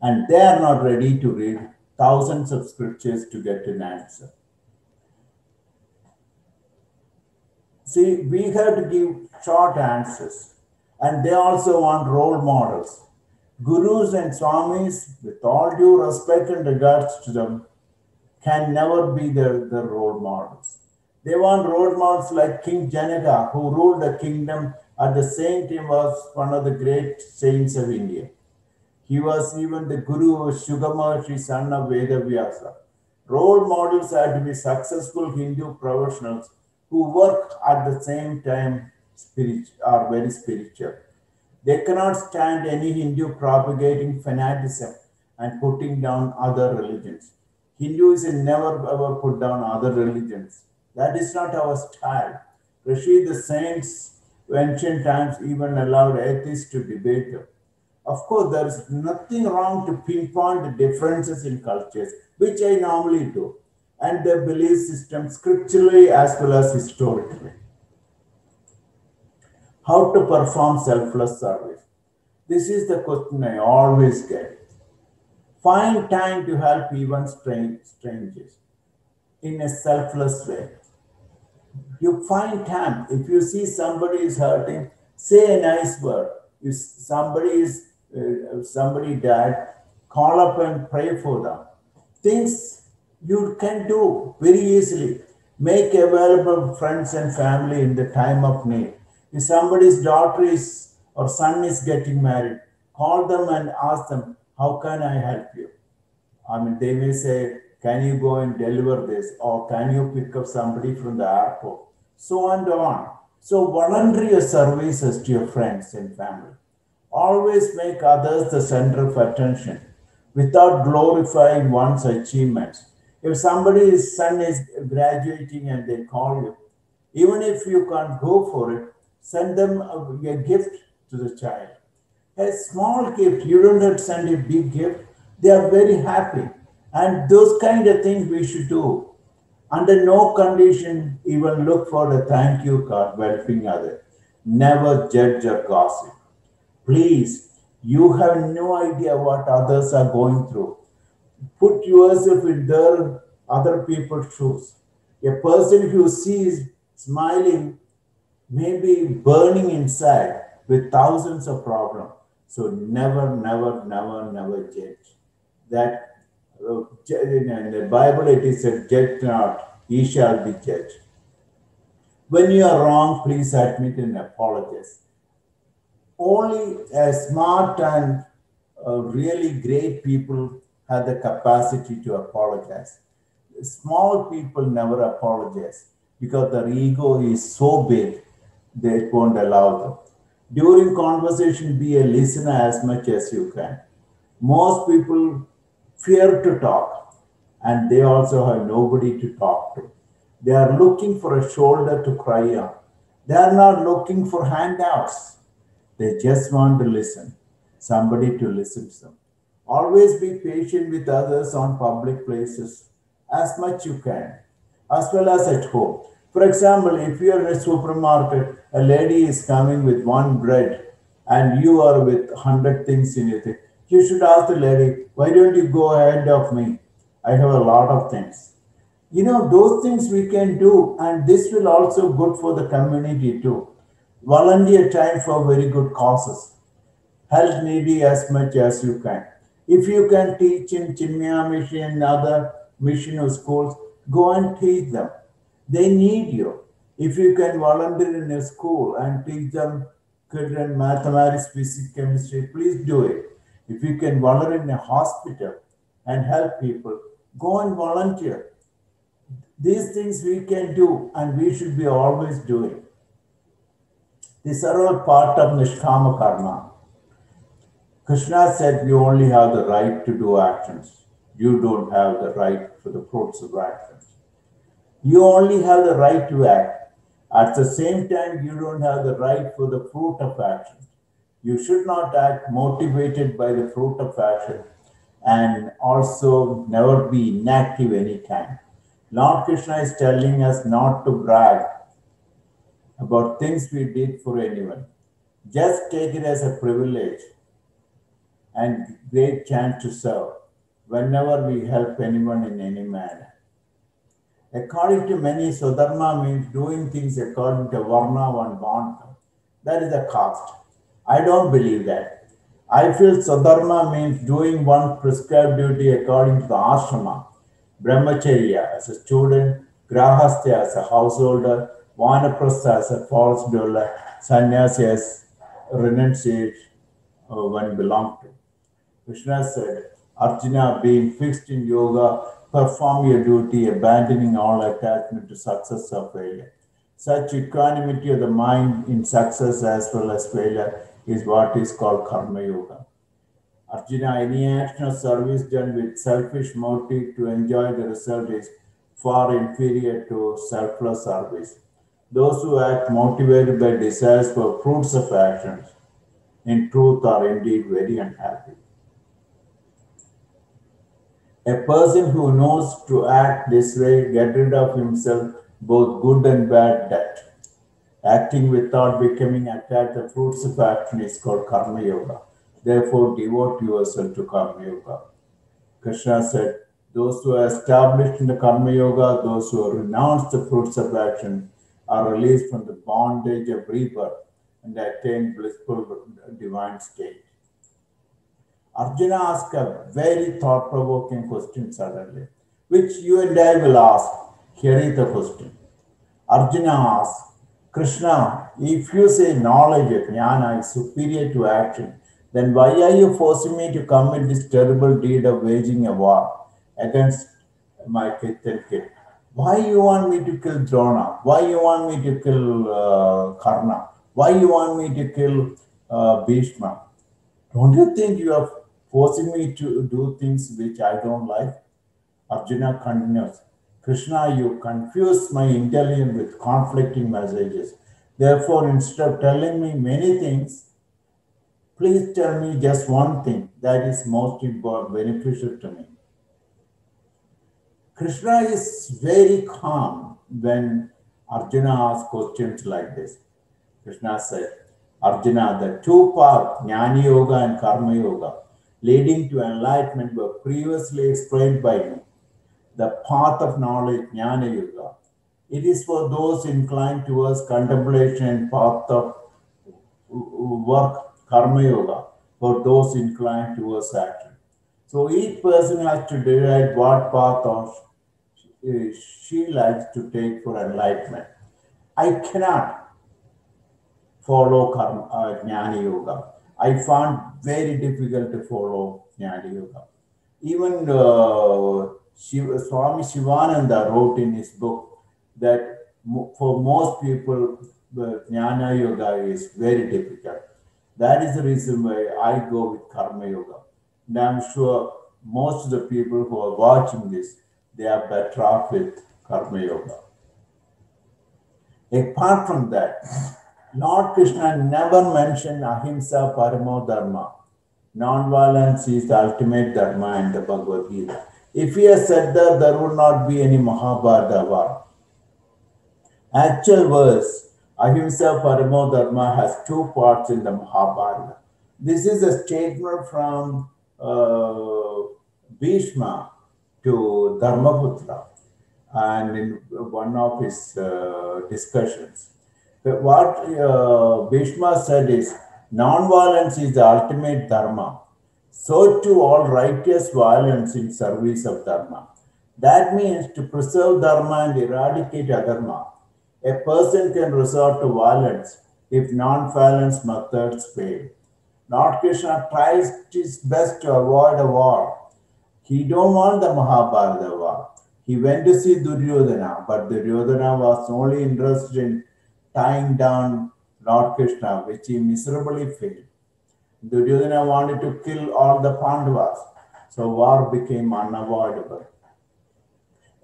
And they are not ready to read thousands of scriptures to get an answer. See, we have to give short answers. And they also want role models. Gurus and Swamis, with all due respect and regards to them, can never be the role models. They want role models like King Janaka, who ruled the kingdom at the same time was one of the great saints of India. He was even the guru of Shugamarshi, son of Vedavyasa. Role models are to be successful Hindu professionals who work at the same time are very spiritual. They cannot stand any Hindu propagating fanaticism and putting down other religions. Hinduism never ever put down other religions. That is not our style. Rishi, the saints of ancient times even allowed atheists to debate them. Of course, there is nothing wrong to pinpoint the differences in cultures, which I normally do, and their belief system scripturally as well as historically. How to perform selfless service? This is the question I always get. Find time to help even strangers in a selfless way. You find time. If you see somebody is hurting, say a nice word. If somebody died, call up and pray for them. Things you can do very easily. Make available friends and family in the time of need. If somebody's daughter or son is getting married, call them and ask them, how can I help you? I mean, they may say, can you go and deliver this? Or can you pick up somebody from the airport? So on and on. So volunteer your services to your friends and family. Always make others the center of attention without glorifying one's achievements. If somebody's son is graduating and they call you, even if you can't go for it, send them a gift to the child. A small gift, you don't have to send a big gift. They are very happy. And those kind of things we should do. Under no condition, even look for a thank you card while helping others. Never judge or gossip. Please, you have no idea what others are going through. Put yourself in their other people's shoes. A person who sees smiling may be burning inside with thousands of problems. So never, never, never, never judge. That in the Bible it is said, judge not, ye shall be judged. When you are wrong, please admit and apologize. Only a smart and really great people have the capacity to apologize. Small people never apologize because their ego is so big they won't allow them. During conversation, be a listener as much as you can. Most people fear to talk and they also have nobody to talk to. They are looking for a shoulder to cry on. They are not looking for handouts. They just want to listen, somebody to listen to them. Always be patient with others on public places as much you can, as well as at home. For example, if you are in a supermarket, a lady is coming with one bread and you are with 100 things in it, you should ask the lady, why don't you go ahead of me? I have a lot of things. You know, those things we can do, and this will also good for the community too. Volunteer time for very good causes. Help needy as much as you can. If you can teach in Chinmaya Mission and other mission or schools, go and teach them. They need you. If you can volunteer in a school and teach them children mathematics, physics, chemistry, please do it. If you can volunteer in a hospital and help people, go and volunteer. These things we can do and we should be always doing. These are all part of Nishkama Karma. Krishna said you only have the right to do actions. You don't have the right for the fruits of actions. You only have the right to act. At the same time, you don't have the right for the fruit of action. You should not act motivated by the fruit of action and also never be inactive anytime. Lord Krishna is telling us not to brag about things we did for anyone. Just take it as a privilege and great chance to serve whenever we help anyone in any manner. According to many, Swadharma means doing things according to Varna one born. That is a caste. I don't believe that. I feel Swadharma means doing one prescribed duty according to the ashrama. Brahmacharya as a student, Grahastha as a householder, Vanaprastha as a forest dweller, Sannyasi as renunciate one belonged to. Krishna said, Arjuna, being fixed in yoga, perform your duty, abandoning all attachment to success or failure. Such equanimity of the mind in success as well as failure is what is called Karma Yoga. Arjuna, any action or service done with selfish motive to enjoy the result is far inferior to selfless service. Those who act motivated by desires for fruits of actions, in truth, are indeed very unhappy. A person who knows to act this way gets rid of himself both good and bad debt. Acting without becoming attached to the fruits of action is called Karma Yoga. Therefore, devote yourself to Karma Yoga. Krishna said, those who are established in the Karma Yoga, those who have renounced the fruits of action, are released from the bondage of rebirth and attain blissful divine state. Arjuna asked a very thought-provoking question suddenly, which you and I will ask. Here is the question. Arjuna asked, Krishna, if you say knowledge, jnana, is superior to action, then why are you forcing me to commit this terrible deed of waging a war against my kith and kin? Why you want me to kill Drona? Why you want me to kill Karna? Why you want me to kill Bhishma? Don't you think you are forcing me to do things which I don't like? Arjuna continues, Krishna, you confuse my intelligence with conflicting messages. Therefore, instead of telling me many things, please tell me just one thing that is most important, beneficial to me. Krishna is very calm when Arjuna asks questions like this. Krishna said, Arjuna, the two paths, Jnana Yoga and Karma Yoga, leading to enlightenment were previously explained by me. The path of knowledge, Jnana Yoga, it is for those inclined towards contemplation, and path of work, Karma Yoga, for those inclined towards action. So each person has to decide what path of she likes to take for enlightenment. I cannot follow Jnana Yoga. I found very difficult to follow Jnana Yoga. Even Swami Shivananda wrote in his book that for most people, the Jnana Yoga is very difficult. That is the reason why I go with Karma Yoga. And I'm sure most of the people who are watching this, they are better off with Karma Yoga. Apart from that, Lord Krishna never mentioned Ahimsa Paramo Dharma. Non-violence is the ultimate Dharma in the Bhagavad Gita. If he had said that, there would not be any Mahabharata war. Actual verse, Ahimsa Paramo Dharma, has two parts in the Mahabharata. This is a statement from Bhishma to Dharmaputra, and in one of his discussions. But what Bhishma said is, non-violence is the ultimate dharma. So too all righteous violence in service of dharma. That means to preserve dharma and eradicate adharma, a person can resort to violence if non-violence methods fail. Lord Krishna tries his best to avoid a war. He don't want the Mahabharata war. He went to see Duryodhana, but Duryodhana was only interested in tying down Lord Krishna, which he miserably failed. Duryodhana wanted to kill all the Pandavas, so war became unavoidable.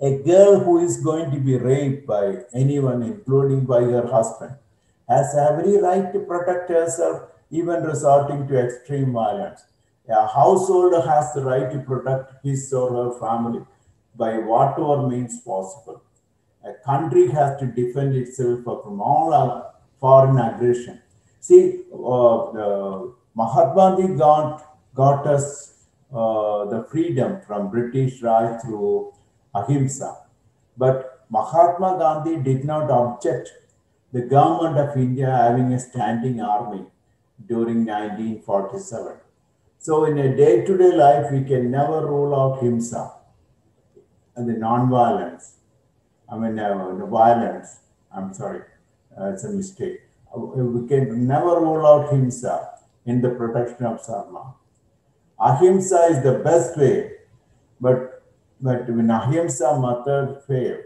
A girl who is going to be raped by anyone, including by her husband, has every right to protect herself, even resorting to extreme violence. A household has the right to protect his or her family by whatever means possible. A country has to defend itself from all foreign aggression. See, Mahatma Gandhi got us the freedom from British Raj through Ahimsa. But Mahatma Gandhi did not object the government of India having a standing army during 1947. So in a day-to-day life, we can never rule out Himsa and the non-violence. The violence. I'm sorry, it's a mistake. We can never rule out Himsa in the protection of Dharma. Ahimsa is the best way, but when Ahimsa method fails,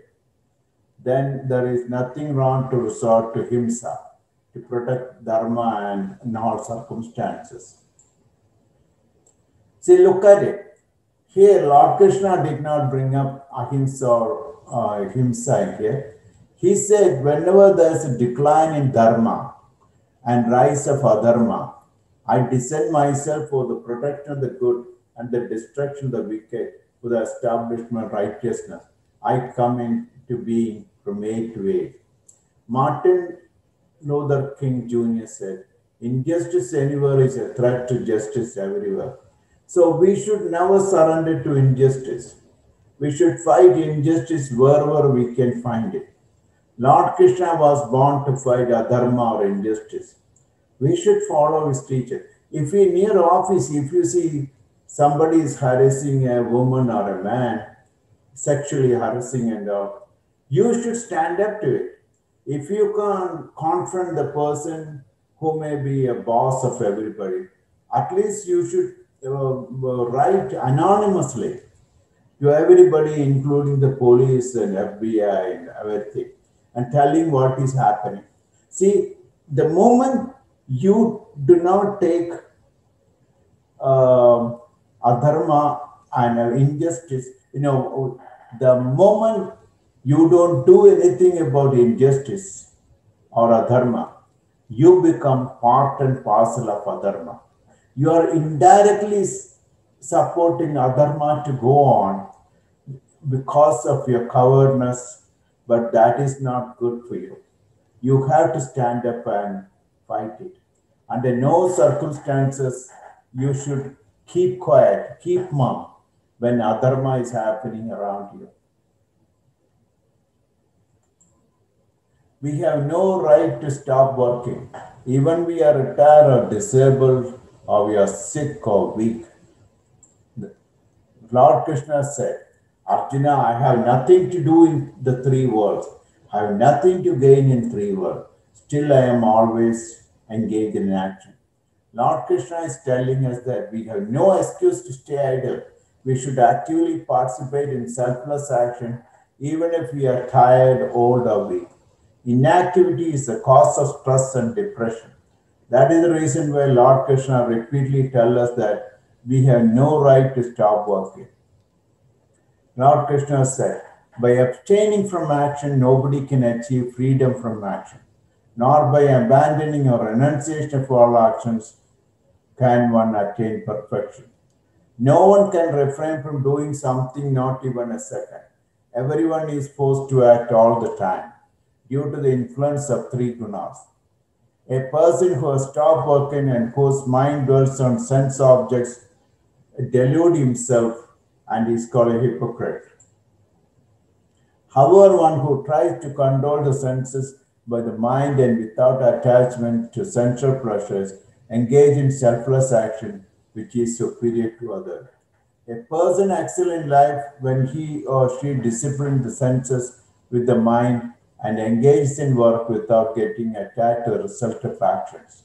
then there is nothing wrong to resort to Himsa to protect Dharma and in all circumstances. See, look at it. Here, Lord Krishna did not bring up Ahimsa or Himsa here. He said, whenever there is a decline in Dharma and rise of Adharma, I descend myself for the protection of the good and the destruction of the wicked, for the establishment of righteousness. I come into being from age to age. Martin Luther King Jr. said, injustice anywhere is a threat to justice everywhere. So we should never surrender to injustice. We should fight injustice wherever we can find it. Lord Krishna was born to fight adharma or injustice. We should follow his teaching. If we near office, if you see somebody is harassing a woman or a man, sexually harassing and all, you should stand up to it. If you can confront the person who may be a boss of everybody, At least you should write anonymously to everybody, including the police and FBI and everything, and telling what is happening. See, the moment you do not take adharma and injustice, the moment you don't do anything about injustice or adharma, you become part and parcel of adharma. You are indirectly supporting adharma to go on because of your cowardness, but that is not good for you. You have to stand up and fight it. Under no circumstances you should keep quiet, keep mum when adharma is happening around you. We have no right to stop working. Even we are retired or disabled or we are sick or weak. Lord Krishna said, Arjuna, I have nothing to do in the three worlds. I have nothing to gain in three worlds. Still, I am always engaged in action. Lord Krishna is telling us that we have no excuse to stay idle. We should actively participate in selfless action, even if we are tired, old, or weak. Inactivity is the cause of stress and depression. That is the reason why Lord Krishna repeatedly tells us that we have no right to stop working. Lord Krishna said, by abstaining from action, nobody can achieve freedom from action, nor by abandoning or renunciation of all actions can one attain perfection. No one can refrain from doing something, not even a second. Everyone is forced to act all the time due to the influence of three gunas. A person who has stopped working and whose mind dwells on sense objects delude himself and is called a hypocrite. However, one who tries to control the senses by the mind and without attachment to sensual pleasures engage in selfless action, which is superior to others. A person excels in life when he or she disciplines the senses with the mind and engages in work without getting attached to the result of actions.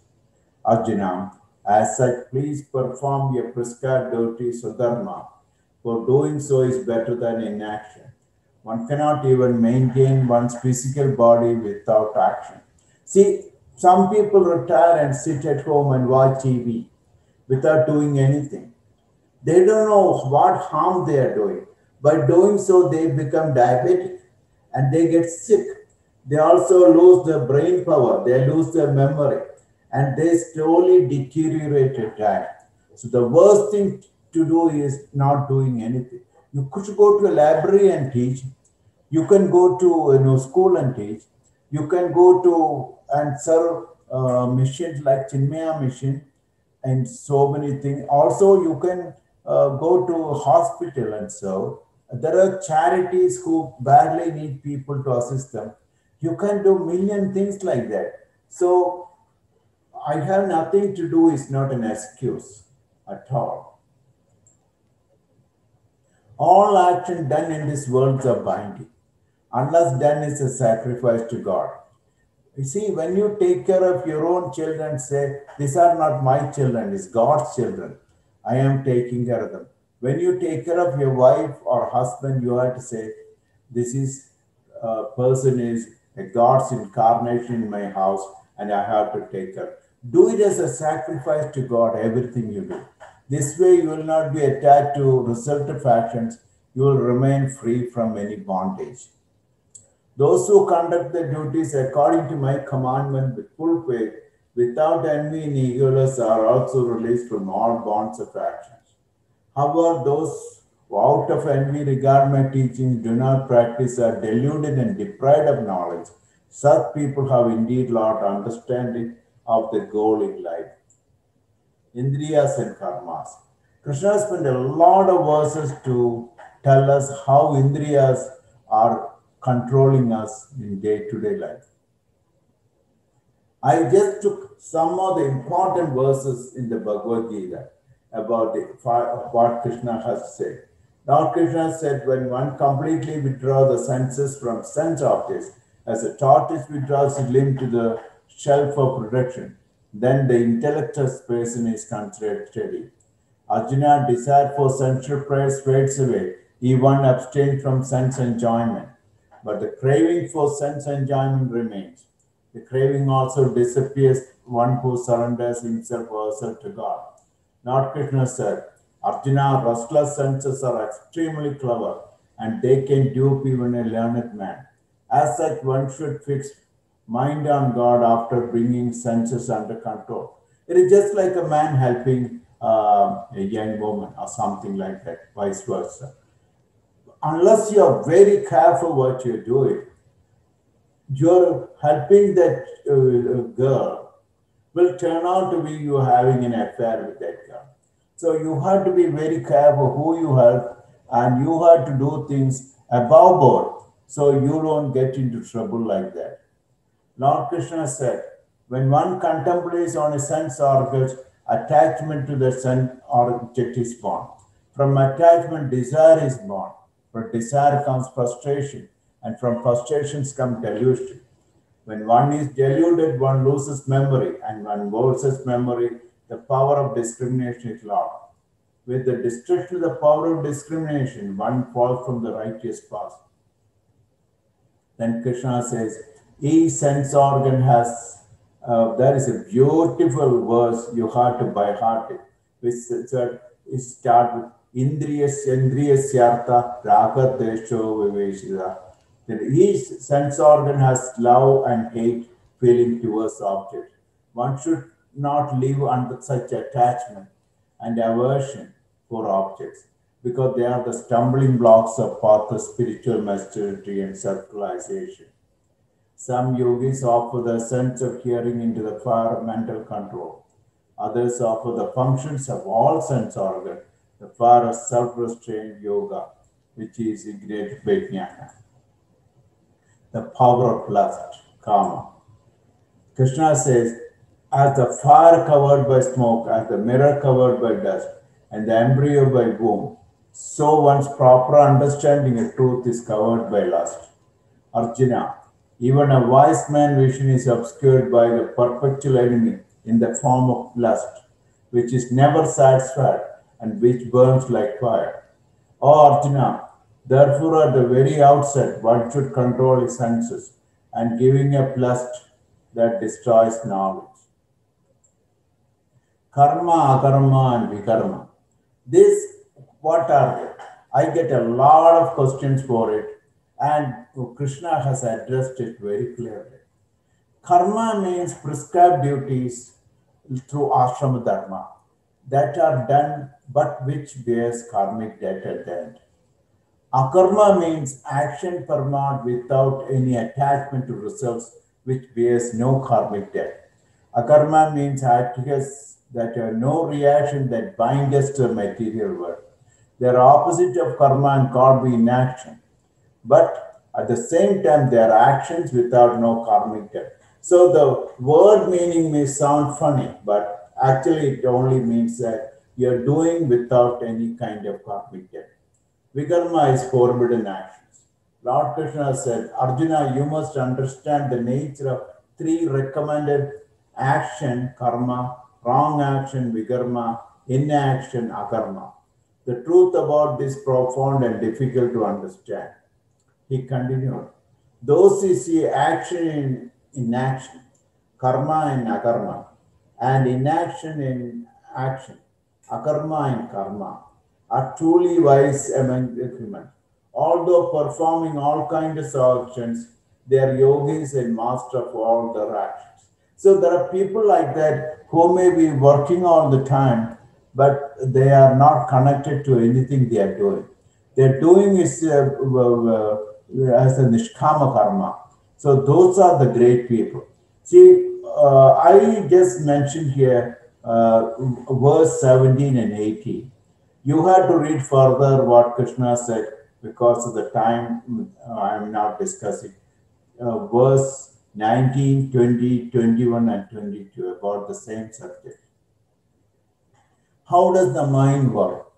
Arjuna, as such, please perform your prescribed duties of dharma, for doing so is better than inaction. One cannot even maintain one's physical body without action. See, some people retire and sit at home and watch TV without doing anything. They don't know what harm they are doing. By doing so, they become diabetic and they get sick. They also lose their brain power, they lose their memory, and they slowly deteriorate at time. So the worst thing to do is not doing anything. You could go to a library and teach. You can go to school and teach. You can go to and serve missions like Chinmaya mission and so many things. Also, you can go to a hospital and serve. There are charities who badly need people to assist them. You can do million things like that. So I have nothing to do is not an excuse at all. All action done in this world are binding, unless done is a sacrifice to God. You see, when you take care of your own children, say, these are not my children, it's God's children. I am taking care of them. When you take care of your wife or husband, you have to say, this is person is a God's incarnation in my house and I have to take care. Do it as a sacrifice to God, everything you do. This way you will not be attached to result of actions. You will remain free from any bondage. Those who conduct their duties according to my commandment with full faith, without envy and eagerness, are also released from all bonds of actions. However, those who out of envy regard my teachings, do not practice, are deluded and deprived of knowledge. Such people have indeed lost understanding of the goal in life. Indriyas and karmas. Krishna spent a lot of verses to tell us how Indriyas are controlling us in day-to-day life. I just took some of the important verses in the Bhagavad Gita about what Krishna has said. Now Krishna said, when one completely withdraws the senses from sense objects, as a tortoise withdraws its limb to the shell for protection, then the intellectual person is considered steady. Arjuna, desire for sensual praise fades away. He one abstained from sense enjoyment. But the craving for sense enjoyment remains. The craving also disappears one who surrenders himself or herself to God. Lord Krishna said, Arjuna, restless senses are extremely clever and they can dupe even a learned man. As such, one should fix mind on God after bringing senses under control. It is just like a man helping a young woman or something like that, vice versa. Unless you are very careful what you're doing, you're helping that girl will turn out to be you having an affair with that girl. So you have to be very careful who you help and you have to do things above board so you don't get into trouble like that. Lord Krishna said, when one contemplates on a sense object, attachment to the sense object is born. From attachment, desire is born. From desire comes frustration, and from frustrations come delusion. When one is deluded, one loses memory, and one loses memory, the power of discrimination is lost. With the destruction of the power of discrimination, one falls from the righteous path. Then Krishna says, each sense organ has, there is a beautiful verse you have to by heart it, which start with Indriyasyartha Raga Desho Viveshida. Then each sense organ has love and hate feeling towards object. One should not live under such attachment and aversion for objects because they are the stumbling blocks of path of spiritual maturity and self-realization. Some yogis offer the sense of hearing into the fire of mental control. Others offer the functions of all sense organs, the fire of self-restraint yoga, which is ignited by jnana. The power of lust, karma. Krishna says, as the fire covered by smoke, as the mirror covered by dust, and the embryo by womb, so one's proper understanding of truth is covered by lust. Arjuna, even a wise man's vision is obscured by the perpetual enemy in the form of lust, which is never satisfied and which burns like fire. O Arjuna, therefore at the very outset one should control his senses and giving up lust that destroys knowledge. Karma, akarma and vikarma. This, what are they? I get a lot of questions for it. And Krishna has addressed it very clearly. Karma means prescribed duties through ashrama dharma that are done but which bears karmic debt at the end. Akarma means action performed without any attachment to results which bears no karmic debt. Akarma means actions that have no reaction that bind us to the material world. They are opposite of karma and called inaction. But at the same time, they are actions without no karmic debt. So the word meaning may sound funny, but actually it only means that you're doing without any kind of karmic debt. Vikarma is forbidden actions. Lord Krishna said, Arjuna, you must understand the nature of three recommended action, karma, wrong action, vikarma, inaction, akarma. The truth about this is profound and difficult to understand. He continued, those who see action in inaction, karma in akarma, and inaction in action, akarma in karma, are truly wise among the human. Although performing all kinds of actions, they are yogis and master of all their actions. So there are people like that who may be working all the time, but they are not connected to anything they are doing. They're doing is as a nishkama karma. So those are the great people. See, I just mentioned here verse 17 and 18. You have to read further what Krishna said because of the time I am not discussing. Verse 19, 20, 21 and 22 about the same subject. How does the mind work?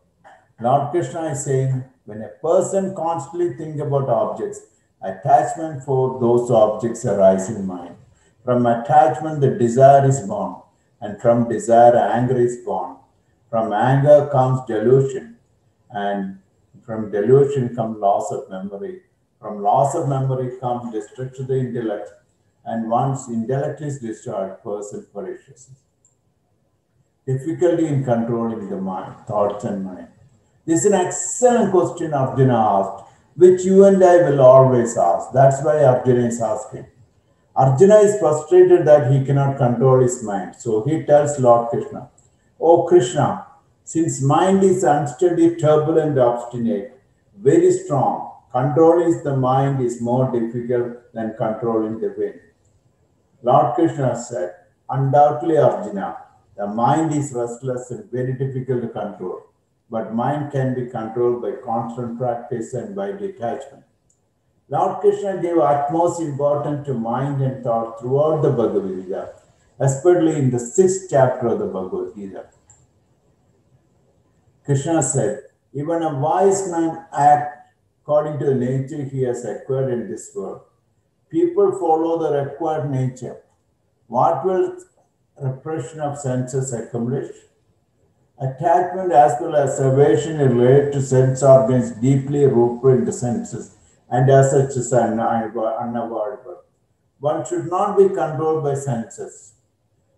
Lord Krishna is saying, when a person constantly thinks about objects, attachment for those objects arises in mind. From attachment, the desire is born. And from desire, anger is born. From anger comes delusion. And from delusion comes loss of memory. From loss of memory comes destruction of the intellect. And once intellect is destroyed, person perishes. Difficulty in controlling the mind, thoughts and mind. This is an excellent question Arjuna asked, which you and I will always ask. That's why Arjuna is asking. Arjuna is frustrated that he cannot control his mind. So he tells Lord Krishna, "Oh Krishna, since mind is unsteady, turbulent, obstinate, very strong, controlling the mind is more difficult than controlling the wind." Lord Krishna said, "Undoubtedly, Arjuna, the mind is restless and very difficult to control, but mind can be controlled by constant practice and by detachment." Lord Krishna gave utmost importance to mind and thought throughout the Bhagavad Gita, especially in the 6th chapter of the Bhagavad Gita. Krishna said, "Even a wise man acts according to the nature he has acquired in this world. People follow the required nature. What will repression of senses accomplish? Attachment as well as aversion related to sense organs deeply rooted in the senses and as such is unavoidable. One should not be controlled by senses,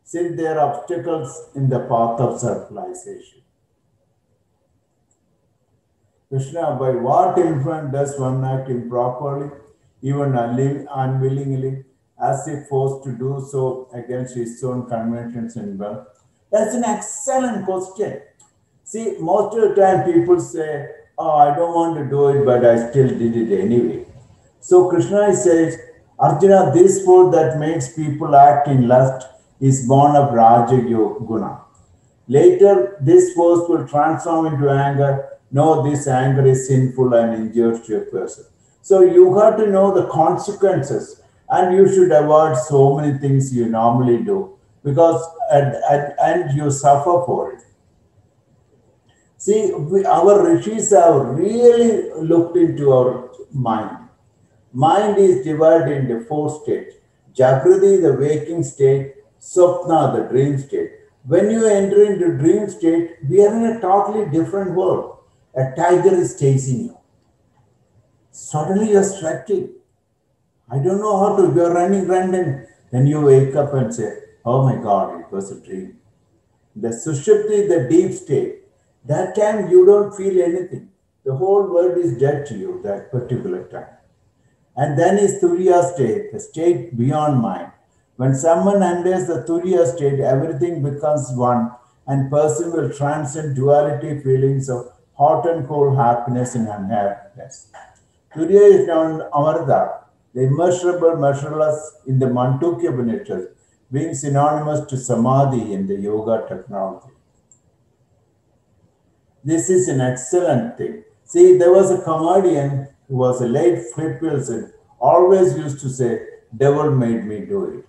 since they are obstacles in the path of self-realization." Krishna, by what influence does one act improperly, even unwillingly, as if forced to do so against his own conventions and will? That's an excellent question. See, most of the time people say, "Oh, I don't want to do it, but I still did it anyway." So Krishna says, "Arjuna, this force that makes people act in lust is born of Raja Guna. Later, this force will transform into anger. No, this anger is sinful and injurious to a person." So you have to know the consequences, and you should avoid so many things you normally do, because at end you suffer for it. See, our rishis have really looked into our mind. Mind is divided into 4 states. Jagrati, the waking state, Swapna, the dream state. When you enter into dream state, we are in a totally different world. A tiger is chasing you. Suddenly you're sweating. I don't know how to, you're running. Then you wake up and say, "Oh my God, it was a dream." The Sushupti, the deep state, that time you don't feel anything. The whole world is dead to you that particular time. And then is Turiya state, the state beyond mind. When someone enters the Turiya state, everything becomes one, and person will transcend duality feelings of hot and cold, happiness and unhappiness. Turiya is known Amarta, the immeasurable, measureless in the Mandukya Upanishad, being synonymous to Samadhi in the yoga technology. This is an excellent thing. See, there was a comedian who was a late Flip Wilson, always used to say, "Devil made me do it."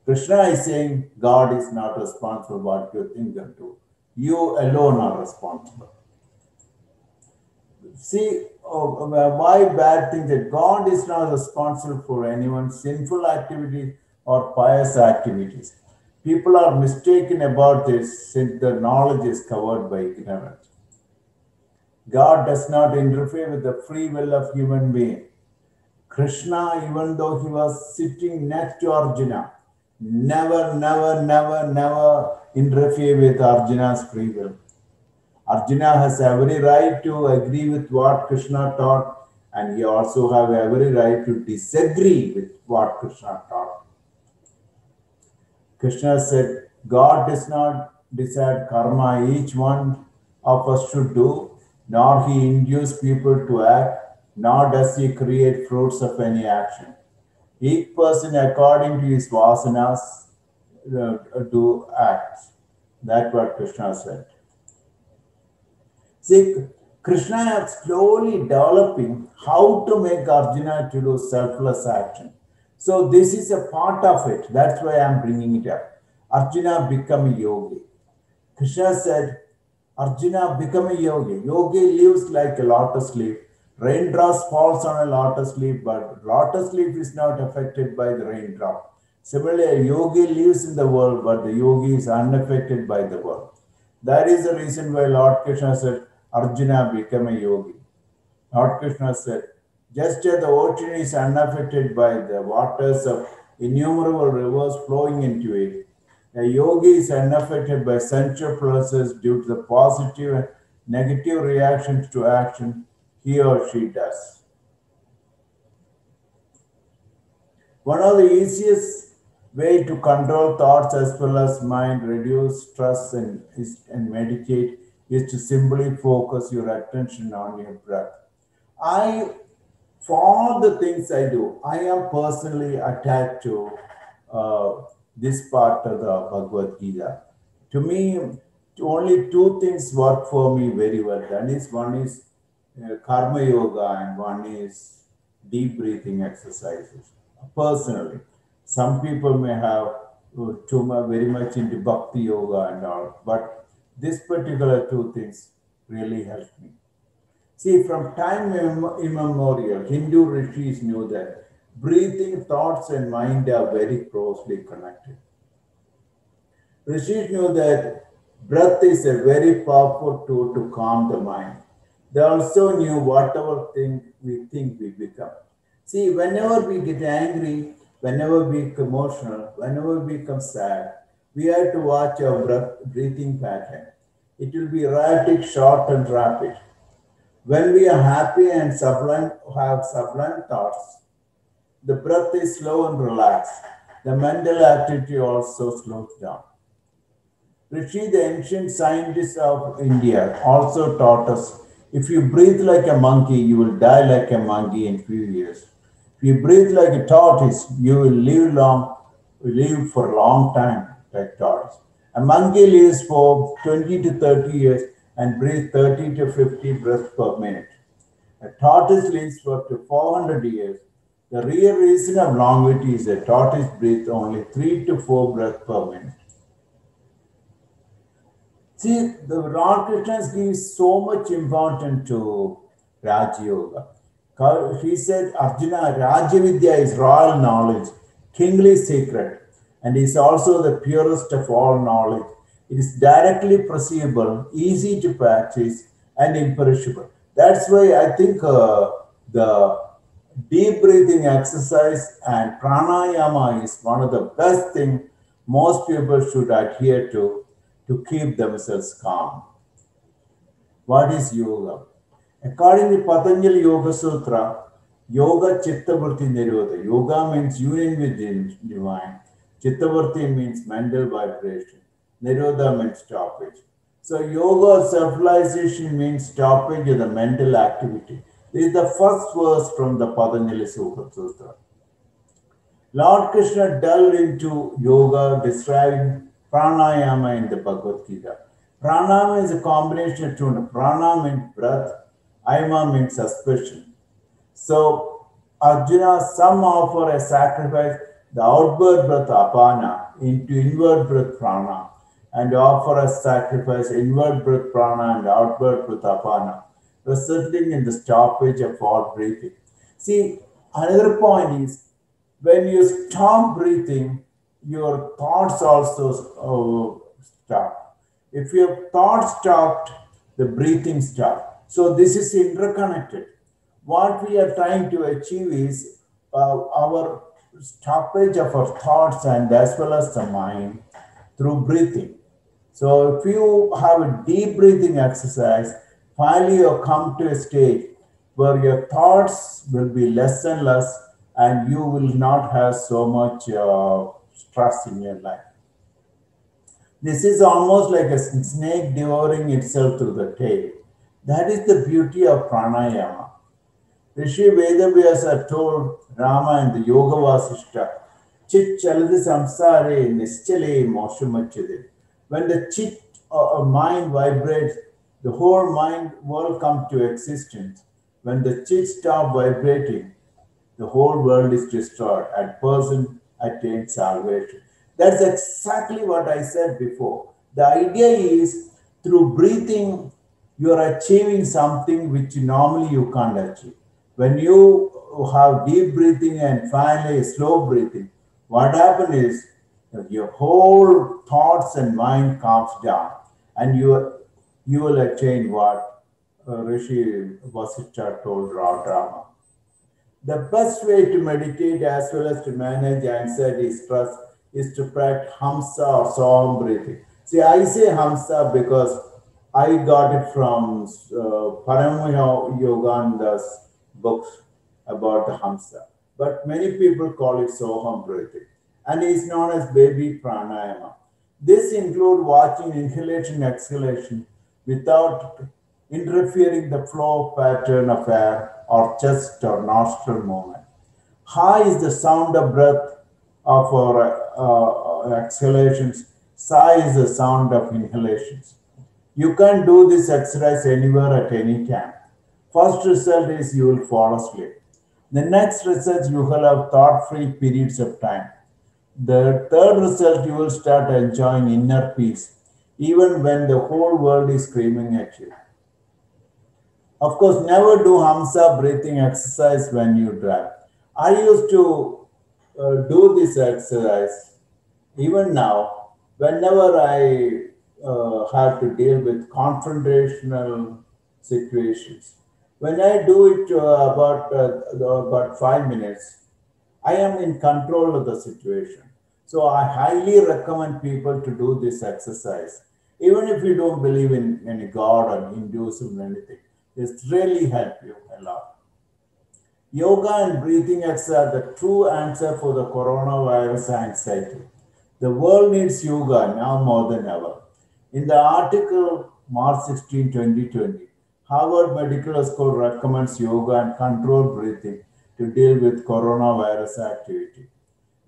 Krishna is saying, God is not responsible for what you think and do. You alone are responsible. See, why bad things? That God is not responsible for anyone's sinful activity or pious activities. People are mistaken about this since the knowledge is covered by ignorance. God does not interfere with the free will of human being. Krishna, even though he was sitting next to Arjuna, never interfere with Arjuna's free will. Arjuna has every right to agree with what Krishna taught, and he also has every right to disagree with what Krishna taught. Krishna said, God does not decide karma each one of us should do, nor he induces people to act, nor does he create fruits of any action. Each person according to his vasanas do acts. That's what Krishna said. See, Krishna is slowly developing how to make Arjuna to do selfless action. So this is a part of it. That's why I'm bringing it up. Arjuna become a yogi. Krishna said, Arjuna become a yogi. Yogi lives like a lotus leaf. Raindrops falls on a lotus leaf, but lotus leaf is not affected by the raindrop. Similarly, a yogi lives in the world, but the yogi is unaffected by the world. That is the reason why Lord Krishna said, Arjuna became a yogi. Lord Krishna said, just as the ocean is unaffected by the waters of innumerable rivers flowing into it, a yogi is unaffected by sensual pleasures due to the positive and negative reactions to action he or she does. One of the easiest way to control thoughts as well as mind, reduce stress and meditate is to simply focus your attention on your breath. I, for all the things I do, I am personally attached to this part of the Bhagavad Gita. To me, only two things work for me very well. That is, one is karma yoga and one is deep breathing exercises. Personally, some people may have too much, very much into bhakti yoga and all, but this particular two things really help me. See, from time immemorial, Hindu rishis knew that breathing, thoughts, and mind are very closely connected. Rishis knew that breath is a very powerful tool to calm the mind. They also knew whatever thing we think we become. See, whenever we get angry, whenever we become emotional, whenever we become sad, we have to watch our breathing pattern. It will be erratic, short, and rapid. When we are happy and sublime, have sublime thoughts, the breath is slow and relaxed. The mental activity also slows down. Rishi, the ancient scientist of India, also taught us if you breathe like a monkey, you will die like a monkey in few years. If you breathe like a tortoise, you will live for a long time like tortoise. A monkey lives for 20 to 30 years and breathes 30 to 50 breaths per minute. A tortoise lives for up to 400 years. The real reason of longevity is a tortoise breathes only 3 to 4 breaths per minute. See, the Lord Krishna gives so much importance to Raja Yoga. He said, Arjuna, Raja Vidya is royal knowledge, kingly secret, and is also the purest of all knowledge. It is directly perceivable, easy to practice, and imperishable. That's why I think the deep breathing exercise and pranayama is one of the best things most people should adhere to keep themselves calm. What is yoga? According to Patanjali Yoga Sutra, yoga chittavritti nirodha. Yoga means union with the divine. Chittavritti means mental vibration. Nirodha means stoppage. So yoga self-realization means stoppage of the mental activity. This is the first verse from the Patanjali Yoga Sutra. Lord Krishna delved into yoga, describing pranayama in the Bhagavad Gita. Pranayama is a combination of two. Prana means breath, ayama means suspension. So, Arjuna, some offer a sacrifice, the outward breath apana into inward breath prana, and offer a sacrifice inward breath prana and outward breath apana, resulting in the stoppage of all breathing. See, another point is when you stop breathing, your thoughts also stop. If your thoughts stopped, the breathing stopped. So this is interconnected. What we are trying to achieve is our stoppage of our thoughts and as well as the mind through breathing. So if you have a deep breathing exercise, finally you come to a stage where your thoughts will be less and less and you will not have so much stress in your life. This is almost like a snake devouring itself through the tail. That is the beauty of pranayama. Rishi Vedavyasa told Rama in the Yoga Vasishta, Chit chaladi samsare nischale moshamachade. When the chit mind vibrates, the whole mind world comes to existence. When the chit stops vibrating, the whole world is destroyed and person attains salvation. That's exactly what I said before. The idea is through breathing, you are achieving something which normally you can't achieve. When you have deep breathing and finally slow breathing, What happened is that your whole thoughts and mind calms down, and you will attain what Rishi Vasishtha told Rama. The best way to meditate as well as to manage anxiety, stress is to practice Hamsa or Soham breathing. See, I say Hamsa because I got it from Parama Yogananda's books about the Hamsa. But many people call it Soham breathing. And it's known as baby pranayama. This includes watching inhalation and exhalation without interfering the flow pattern of air or chest or nostril movement. Ha is the sound of breath of our exhalations. Sa is the sound of inhalations. You can do this exercise anywhere at any time. First result is you will fall asleep. The next result, you will have thought-free periods of time. The third result, you will start enjoying inner peace, even when the whole world is screaming at you. Of course, never do Hamsa breathing exercise when you drive. I used to do this exercise even now whenever I have to deal with confrontational situations. When I do it about 5 minutes, I am in control of the situation. So I highly recommend people to do this exercise. Even if you don't believe in any God or Hinduism or anything, this really help you a lot. Yoga and breathing exercise are the true answer for the coronavirus anxiety. The world needs yoga now more than ever. In the article March 16, 2020, Harvard Medical School recommends yoga and controlled breathing to deal with coronavirus activity.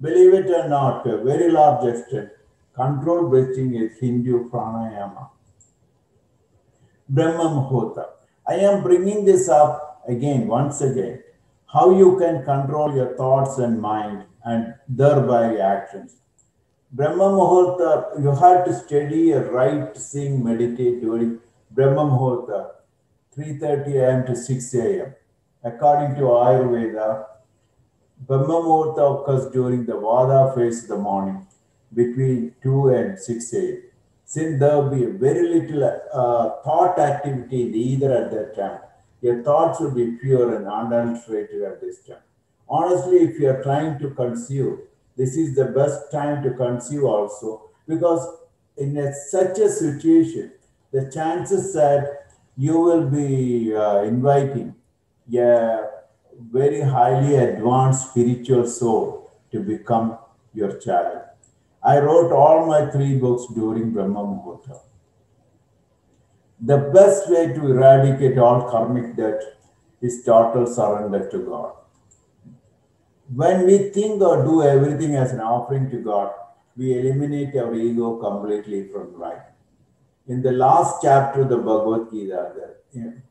Believe it or not, to a very large extent, controlled breathing is Hindu pranayama. Brahma Muhurta. I am bringing this up again, once again, how you can control your thoughts and mind and thereby actions. Brahma Muhurta, you have to study a right seeing meditate during Brahma Muhurta, 3:30 a.m. to 6 a.m. According to Ayurveda, Brahma Muhurta occurs during the Vada phase of the morning between 2 and 6 a.m. Since there will be very little thought activity in either at that time, your thoughts will be pure and unadulterated at this time. Honestly, if you are trying to conceive, this is the best time to conceive also, because in such a situation, the chances that you will be inviting a very highly advanced spiritual soul to become your child. I wrote all my 3 books during Brahma Muhurta. The best way to eradicate all karmic debt is total surrender to God. When we think or do everything as an offering to God, we eliminate our ego completely from life. In the last chapter of the Bhagavad Gita,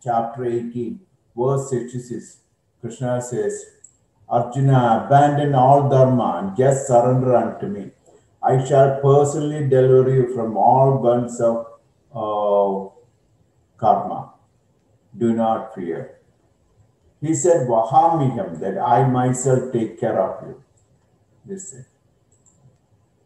chapter 18, verse 66, Krishna says, Arjuna, abandon all dharma and just surrender unto me. I shall personally deliver you from all bonds of karma. Do not fear. He said, Vahamiham, that I myself take care of you. Listen.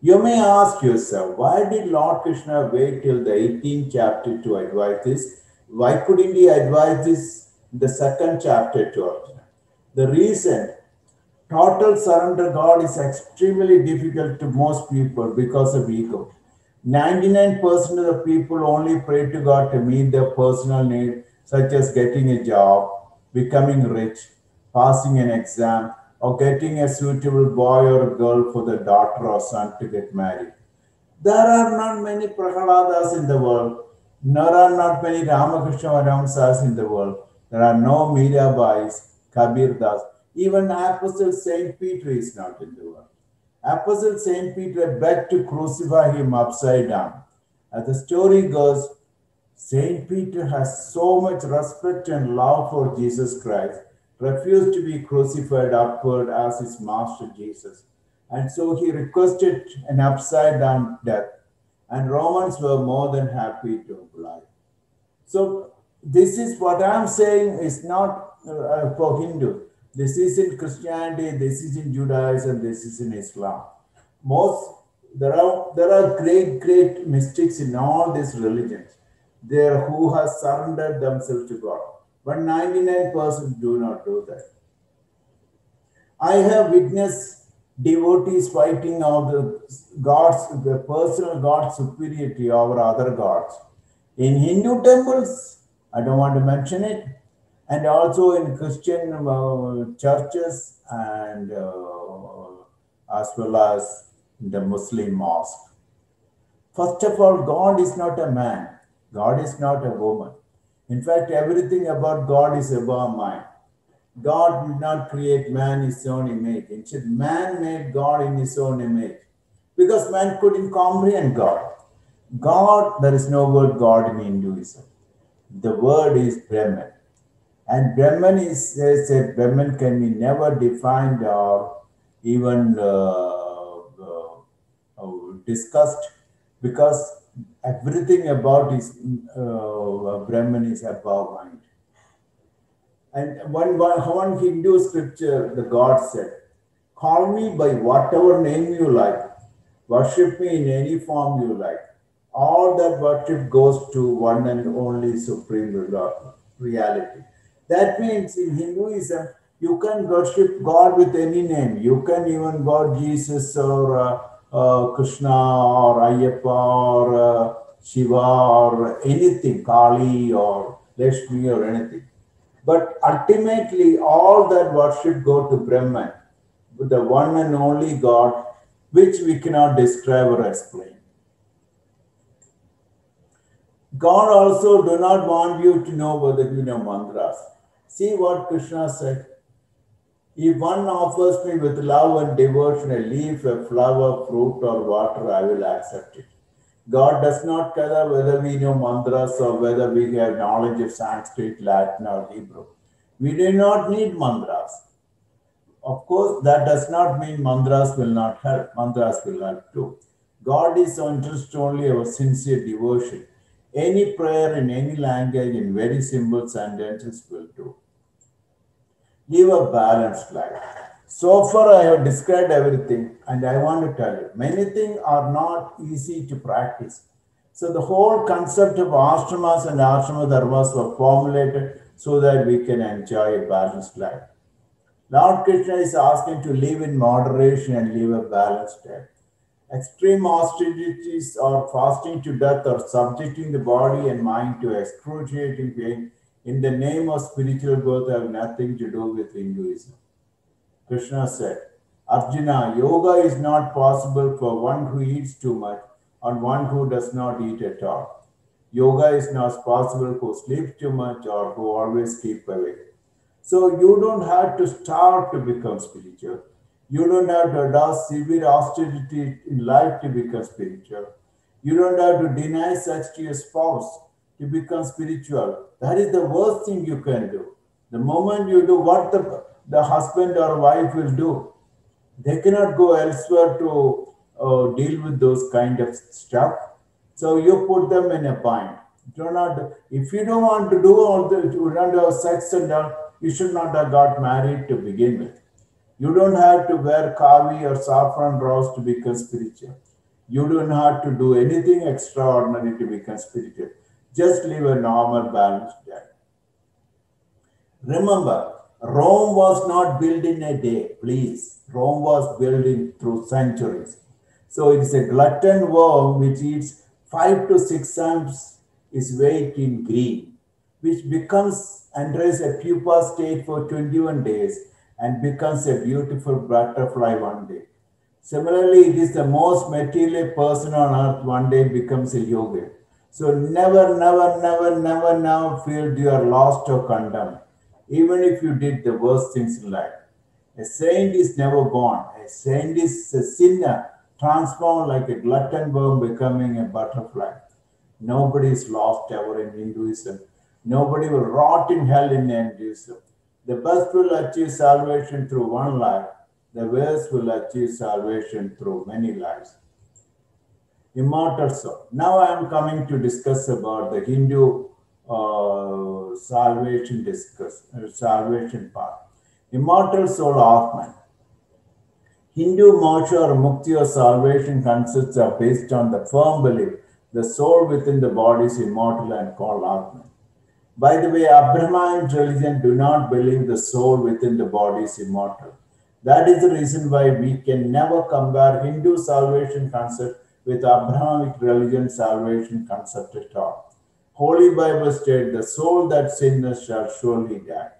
You may ask yourself, why did Lord Krishna wait till the 18th chapter to advise this? Why couldn't he advise this in the 2nd chapter to Arjuna? The reason, total surrender God is extremely difficult to most people because of ego. 99% of the people only pray to God to meet their personal need, such as getting a job, becoming rich, passing an exam, or getting a suitable boy or girl for the daughter or son to get married. There are not many Prahaladas in the world. There are not many Ramakrishna Paramhamsas in the world. There are no Mirabais, Kabir Das. Even Apostle Saint Peter is not in the world. Apostle Saint Peter begged to crucify him upside down. As the story goes, Saint Peter has so much respect and love for Jesus Christ, refused to be crucified upward as his master Jesus. And so he requested an upside down death. And Romans were more than happy to oblige. So this is what I'm saying is not for Hindu. This is in Christianity, this is in Judaism, this is in Islam. Most there are great mystics in all these religions. There who have surrendered themselves to God. But 99% do not do that. I have witnessed devotees fighting of the personal God superiority over other gods. In Hindu temples, I don't want to mention it, and also in Christian churches and as well as the Muslim mosque. First of all, God is not a man. God is not a woman. In fact, everything about God is above mind. God did not create man in his own image. Instead, man made God in his own image. Because man couldn't comprehend God. God, there is no word God in Hinduism. The word is Brahman. And Brahman is, they said, Brahman can be never defined or even discussed because everything about his Brahman is above mind. And one Hindu scripture, the God said, call me by whatever name you like, worship me in any form you like. All that worship goes to one and only supreme reality. That means in Hinduism, you can worship God with any name. You can even go Jesus or Krishna or Ayyappa or Shiva or anything, Kali or Lakshmi or anything. But ultimately, all that worship go to Brahman, the one and only God, which we cannot describe or explain. God also do not want you to know whether you know mantras. See what Krishna said. If one offers me with love and devotion a leaf, a flower, fruit, or water, I will accept it. God does not care whether we know mantras or whether we have knowledge of Sanskrit, Latin, or Hebrew. We do not need mantras. Of course, that does not mean mantras will not help. Mantras will help too. God is interested only our sincere devotion. Any prayer in any language in very simple sentences will do. Live a balanced life. So far, I have described everything, and I want to tell you, many things are not easy to practice. So the whole concept of ashramas and ashrama dharmas were formulated so that we can enjoy a balanced life. Lord Krishna is asking to live in moderation and live a balanced life. Extreme austerities or fasting to death or subjecting the body and mind to excruciating pain in the name of spiritual growth have nothing to do with Hinduism. Krishna said, Arjuna, yoga is not possible for one who eats too much or one who does not eat at all. Yoga is not possible who sleeps too much or who always keep awake. So you don't have to starve to become spiritual. You don't have to adopt severe austerity in life to become spiritual. You don't have to deny sex to your spouse to become spiritual. That is the worst thing you can do. The moment you do what the husband or wife will do, they cannot go elsewhere to deal with those kind of stuff. So you put them in a bind. Do not, if you don't want to do all the, you don't have sex and all, you should not have got married to begin with. You don't have to wear kavi or saffron rose to become spiritual. You don't have to do anything extraordinary to become spiritual. Just live a normal, balanced life. Remember, Rome was not built in a day, please. Rome was built in through centuries. So it is a glutton worm which eats 5 to 6 times its weight in green, which becomes enters a pupa state for 21 days and becomes a beautiful butterfly one day. Similarly, it is the most material person on earth one day becomes a yogi. So never feel you are lost or condemned, even if you did the worst things in life. A saint is never born. A saint is a sinner transformed like a glutton worm becoming a butterfly. Nobody is lost ever in Hinduism. Nobody will rot in hell in Hinduism. The best will achieve salvation through one life. The worst will achieve salvation through many lives. Immortal soul. Now I am coming to discuss about the Hindu salvation part. Immortal soul Atman. Hindu moksha or mukti or salvation concepts are based on the firm belief the soul within the body is immortal and called Atman. By the way, Abrahamic religion do not believe the soul within the body is immortal. That is the reason why we can never compare Hindu salvation concept with Abrahamic religion salvation concept at all. Holy Bible states the soul that sinneth shall surely die.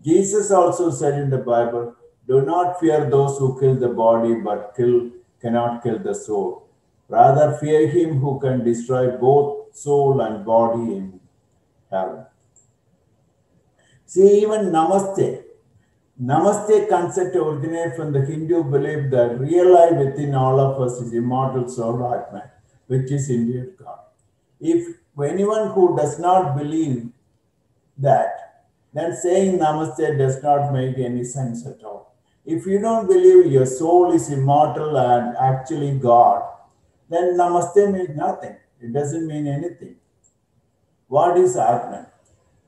Jesus also said in the Bible, do not fear those who kill the body but cannot kill the soul. Rather fear him who can destroy both soul and body in hell. See, even Namaste. Namaste concept originates from the Hindu belief that real life within all of us is immortal soul Atman, which is indeed God. If anyone who does not believe that, then saying Namaste does not make any sense at all. If you don't believe your soul is immortal and actually God, then Namaste means nothing. It doesn't mean anything. What is Atman?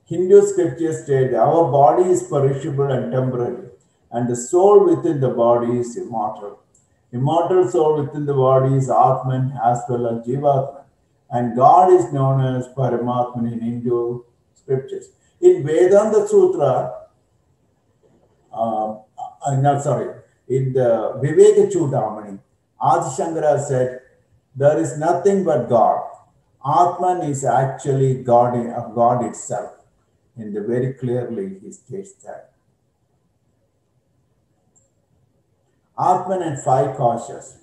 Hindu scriptures state our body is perishable and temporary, and the soul within the body is immortal. Immortal soul within the body is Atman as well as Jivatman, and God is known as Paramatman in Hindu scriptures. In Vedanta Sutra, in the Viveka Chudamani, Adi Shankara said, there is nothing but God. Atman is actually God itself. And very clearly he states that. Atman and five koshas.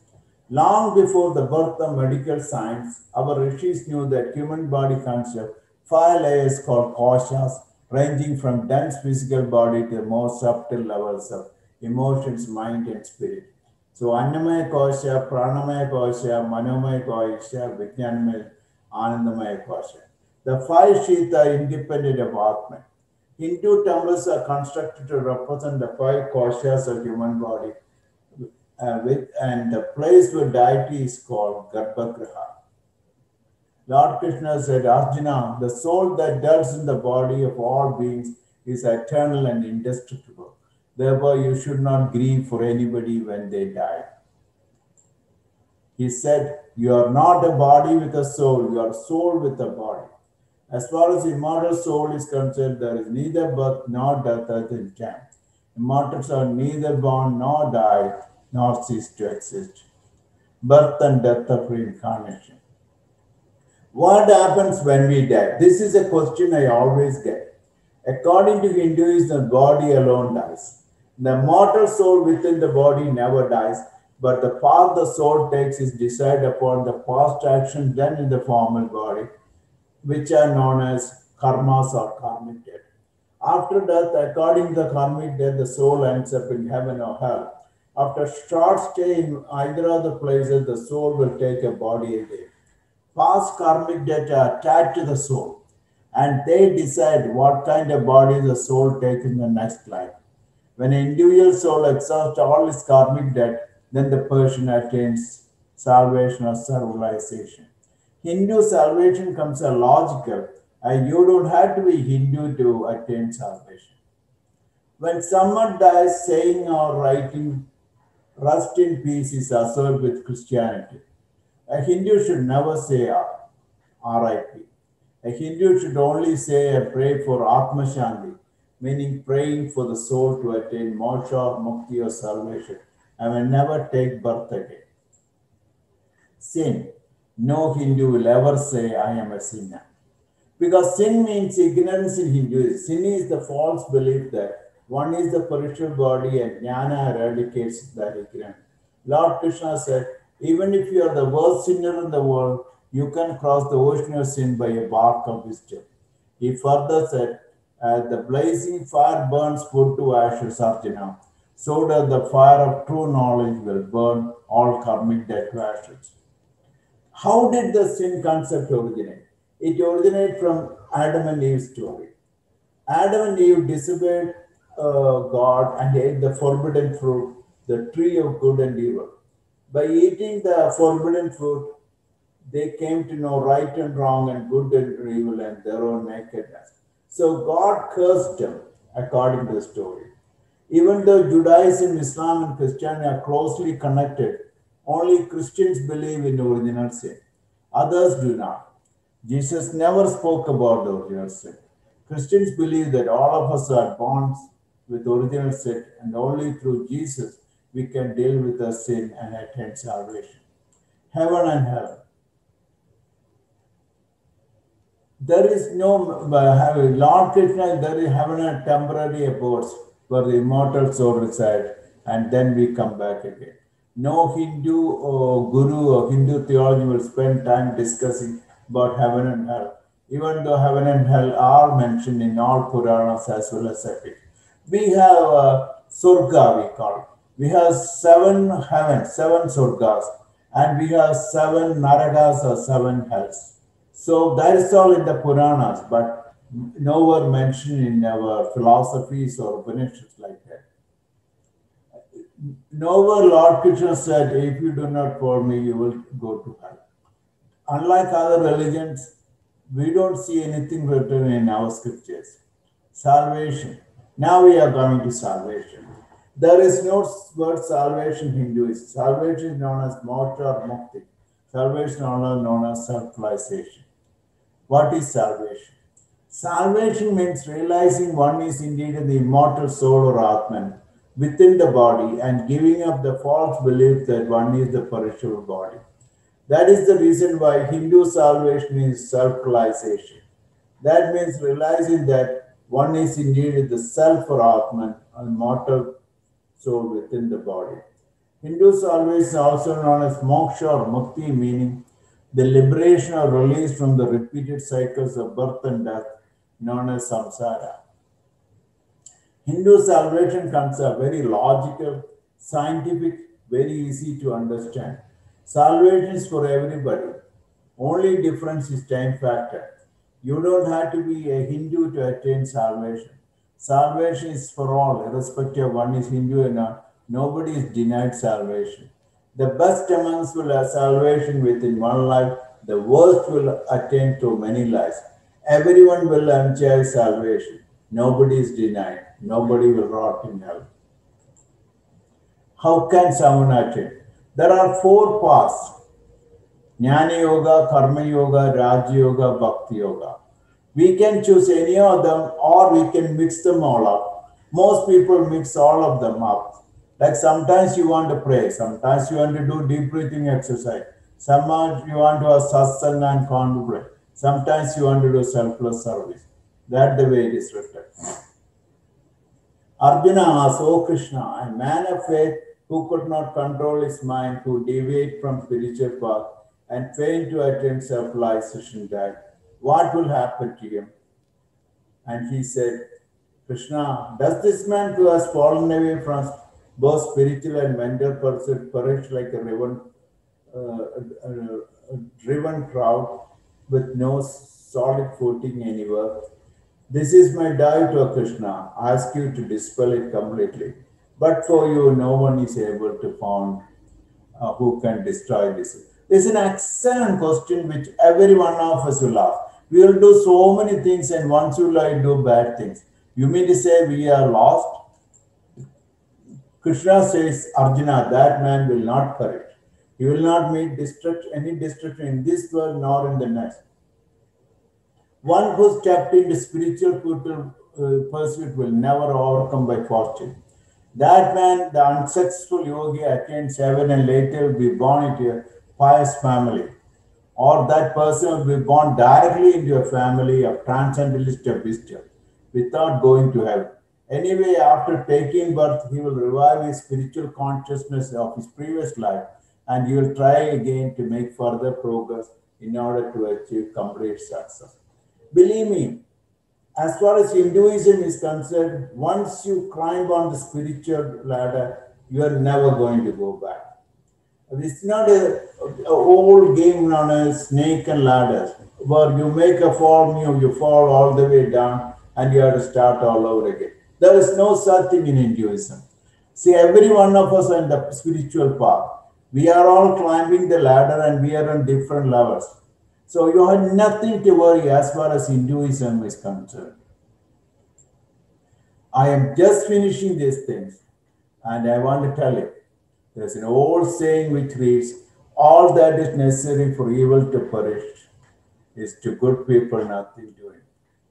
Long before the birth of medical science, our rishis knew that human body consists of five layers called koshas, ranging from dense physical body to the more subtle levels of emotions, mind, and spirit. So Annamaya kosha, Pranamaya kosha, Manomaya kosha, Vijnanamaya, Anandamaya kosha. The five sheaths are independent of Atman. Hindu temples are constructed to represent the five koshas of human body, and the place where deity is called Garbhagriha. Lord Krishna said, Arjuna, the soul that dwells in the body of all beings is eternal and indestructible. Therefore, you should not grieve for anybody when they die. He said, you are not a body with a soul, you are a soul with a body. As far as immortal soul is concerned, there is neither birth nor death as in time. Immortals are neither born nor die, nor cease to exist. Birth and death of reincarnation. What happens when we die? This is a question I always get. According to Hinduism, the body alone dies. The mortal soul within the body never dies, but the path the soul takes is decided upon the past action done in the formal body, which are known as karmas or karmic death. After death, according to the karmic death, the soul ends up in heaven or hell. After a short stay in either of the places, the soul will take a body again. Past karmic debt are attached to the soul, and they decide what kind of body the soul takes in the next life. When an individual soul exhausts all its karmic debt, then the person attains salvation or self-realization. Hindu salvation comes as logical, and you don't have to be Hindu to attain salvation. When someone dies, saying or writing rest in peace is associated with Christianity. A Hindu should never say RIP. A Hindu should only say and pray for Atma Shanti, meaning praying for the soul to attain moksha or mukti or salvation, and will never take birth again. Sin. No Hindu will ever say, I am a sinner. Because sin means ignorance in Hinduism. Sin is the false belief that one is the spiritual body and jnana eradicates that ignorance. Lord Krishna said, even if you are the worst sinner in the world, you can cross the ocean of sin by a bark of wisdom. He further said, as the blazing fire burns wood to ashes, Arjuna, so does the fire of true knowledge will burn all karmic debt to ashes. How did the sin concept originate? It originated from Adam and Eve's story. Adam and Eve disobeyed God and ate the forbidden fruit, the tree of good and evil. By eating the forbidden fruit, they came to know right and wrong and good and evil and their own nakedness. So God cursed them, according to the story. Even though Judaism, Islam, and Christianity are closely connected, only Christians believe in original sin. Others do not. Jesus never spoke about the original sin. Christians believe that all of us are born with original sin, and only through Jesus we can deal with the sin and attain salvation. Heaven and hell. There is no Lord Krishna, there is heaven and temporary abodes where the immortal soul resides, and then we come back again. No Hindu or guru or Hindu theology will spend time discussing about heaven and hell, even though heaven and hell are mentioned in all Puranas as well as epics. We have Surga, we call it. We have 7 heavens, 7 Surgas, and we have 7 Narakas or 7 hells. So that is all in the Puranas, but nowhere mentioned in our philosophies or Upanishads like that. Nowhere Lord Krishna said, if you do not follow me, you will go to hell. Unlike other religions, we don't see anything written in our scriptures. Salvation. Now we are coming to salvation. There is no word salvation in Hinduism. Salvation is known as moksha or mukti. Salvation is known as self-realization. What is salvation? Salvation means realizing one is indeed the immortal soul or Atman within the body and giving up the false belief that one is the perishable body. That is the reason why Hindu salvation is self-realization. That means realizing that one is indeed the self or Atman, a mortal soul within the body. Hindu salvation is also known as moksha or mukti, meaning the liberation or release from the repeated cycles of birth and death, known as samsara. Hindu salvation concept very logical, scientific, very easy to understand. Salvation is for everybody. Only difference is time factor. You don't have to be a Hindu to attain salvation. Salvation is for all, irrespective of one is Hindu or not. Nobody is denied salvation. The best amongst will have salvation within one life. The worst will attain to many lives. Everyone will enjoy salvation. Nobody is denied. Nobody will rot in hell. How can someone attain? There are 4 paths. Jnana Yoga, Karma Yoga, Raja Yoga, Bhakti Yoga. We can choose any of them or we can mix them all up. Most people mix all of them up. Like sometimes you want to pray, sometimes you want to do deep breathing exercise, sometimes you want to have satsanga and contemplate, sometimes you want to do selfless service. That's the way it is written. Arjuna asked, "O Krishna, a man of faith who could not control his mind, who deviated from spiritual path and failed to attain self-realization, died. What will happen to him?" And he said, "Krishna, does this man who has fallen away from both spiritual and mental pursuit perish like a driven crowd with no solid footing anywhere? This is my doubt, O Krishna. I ask you to dispel it completely. But for you, no one is able to find who can destroy this." This is an excellent question which every one of us will ask. We will do so many things, and once you like do bad things. You mean to say we are lost? Krishna says, Arjuna, that man will not perish. He will not meet any destruction in this world nor in the next. One who stepped into spiritual pursuit will never overcome by fortune. That man, the unsuccessful yogi, attains heaven and later will be born into a pious family. Or that person will be born directly into a family of transcendentalist wisdom without going to heaven. Anyway, after taking birth, he will revive his spiritual consciousness of his previous life and he will try again to make further progress in order to achieve complete success. Believe me, as far as Hinduism is concerned, once you climb on the spiritual ladder, you are never going to go back. It's not an old game known as snake and ladders, where you make a fall, you fall all the way down, and you have to start all over again. There is no such thing in Hinduism. See, every one of us are in the spiritual path. We are all climbing the ladder and we are on different levels. So you have nothing to worry as far as Hinduism is concerned. I am just finishing these things, and I want to tell you, there's an old saying which reads, all that is necessary for evil to perish is to good people nothing doing.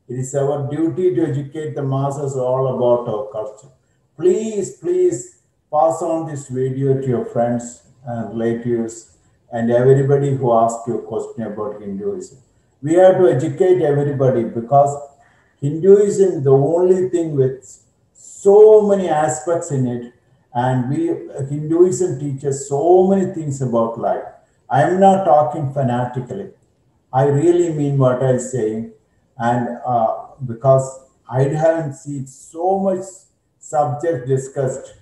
It is our duty to educate the masses all about our culture. Please, please pass on this video to your friends and relatives and everybody who asks you a question about Hinduism. We have to educate everybody because Hinduism is the only thing with so many aspects in it, and Hinduism teaches so many things about life. I am not talking fanatically. I really mean what I'm saying, and because I haven't seen so much subject discussed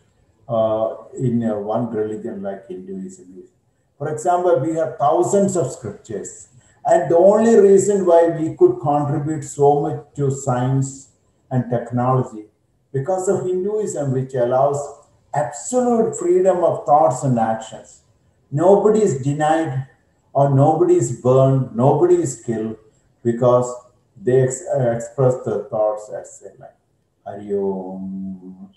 in one religion like Hinduism is. For example, we have thousands of scriptures, and the only reason why we could contribute so much to science and technology because of Hinduism, which allows absolute freedom of thoughts and actions. Nobody is denied or nobody is burned, nobody is killed because they express their thoughts as they like. Hari Om.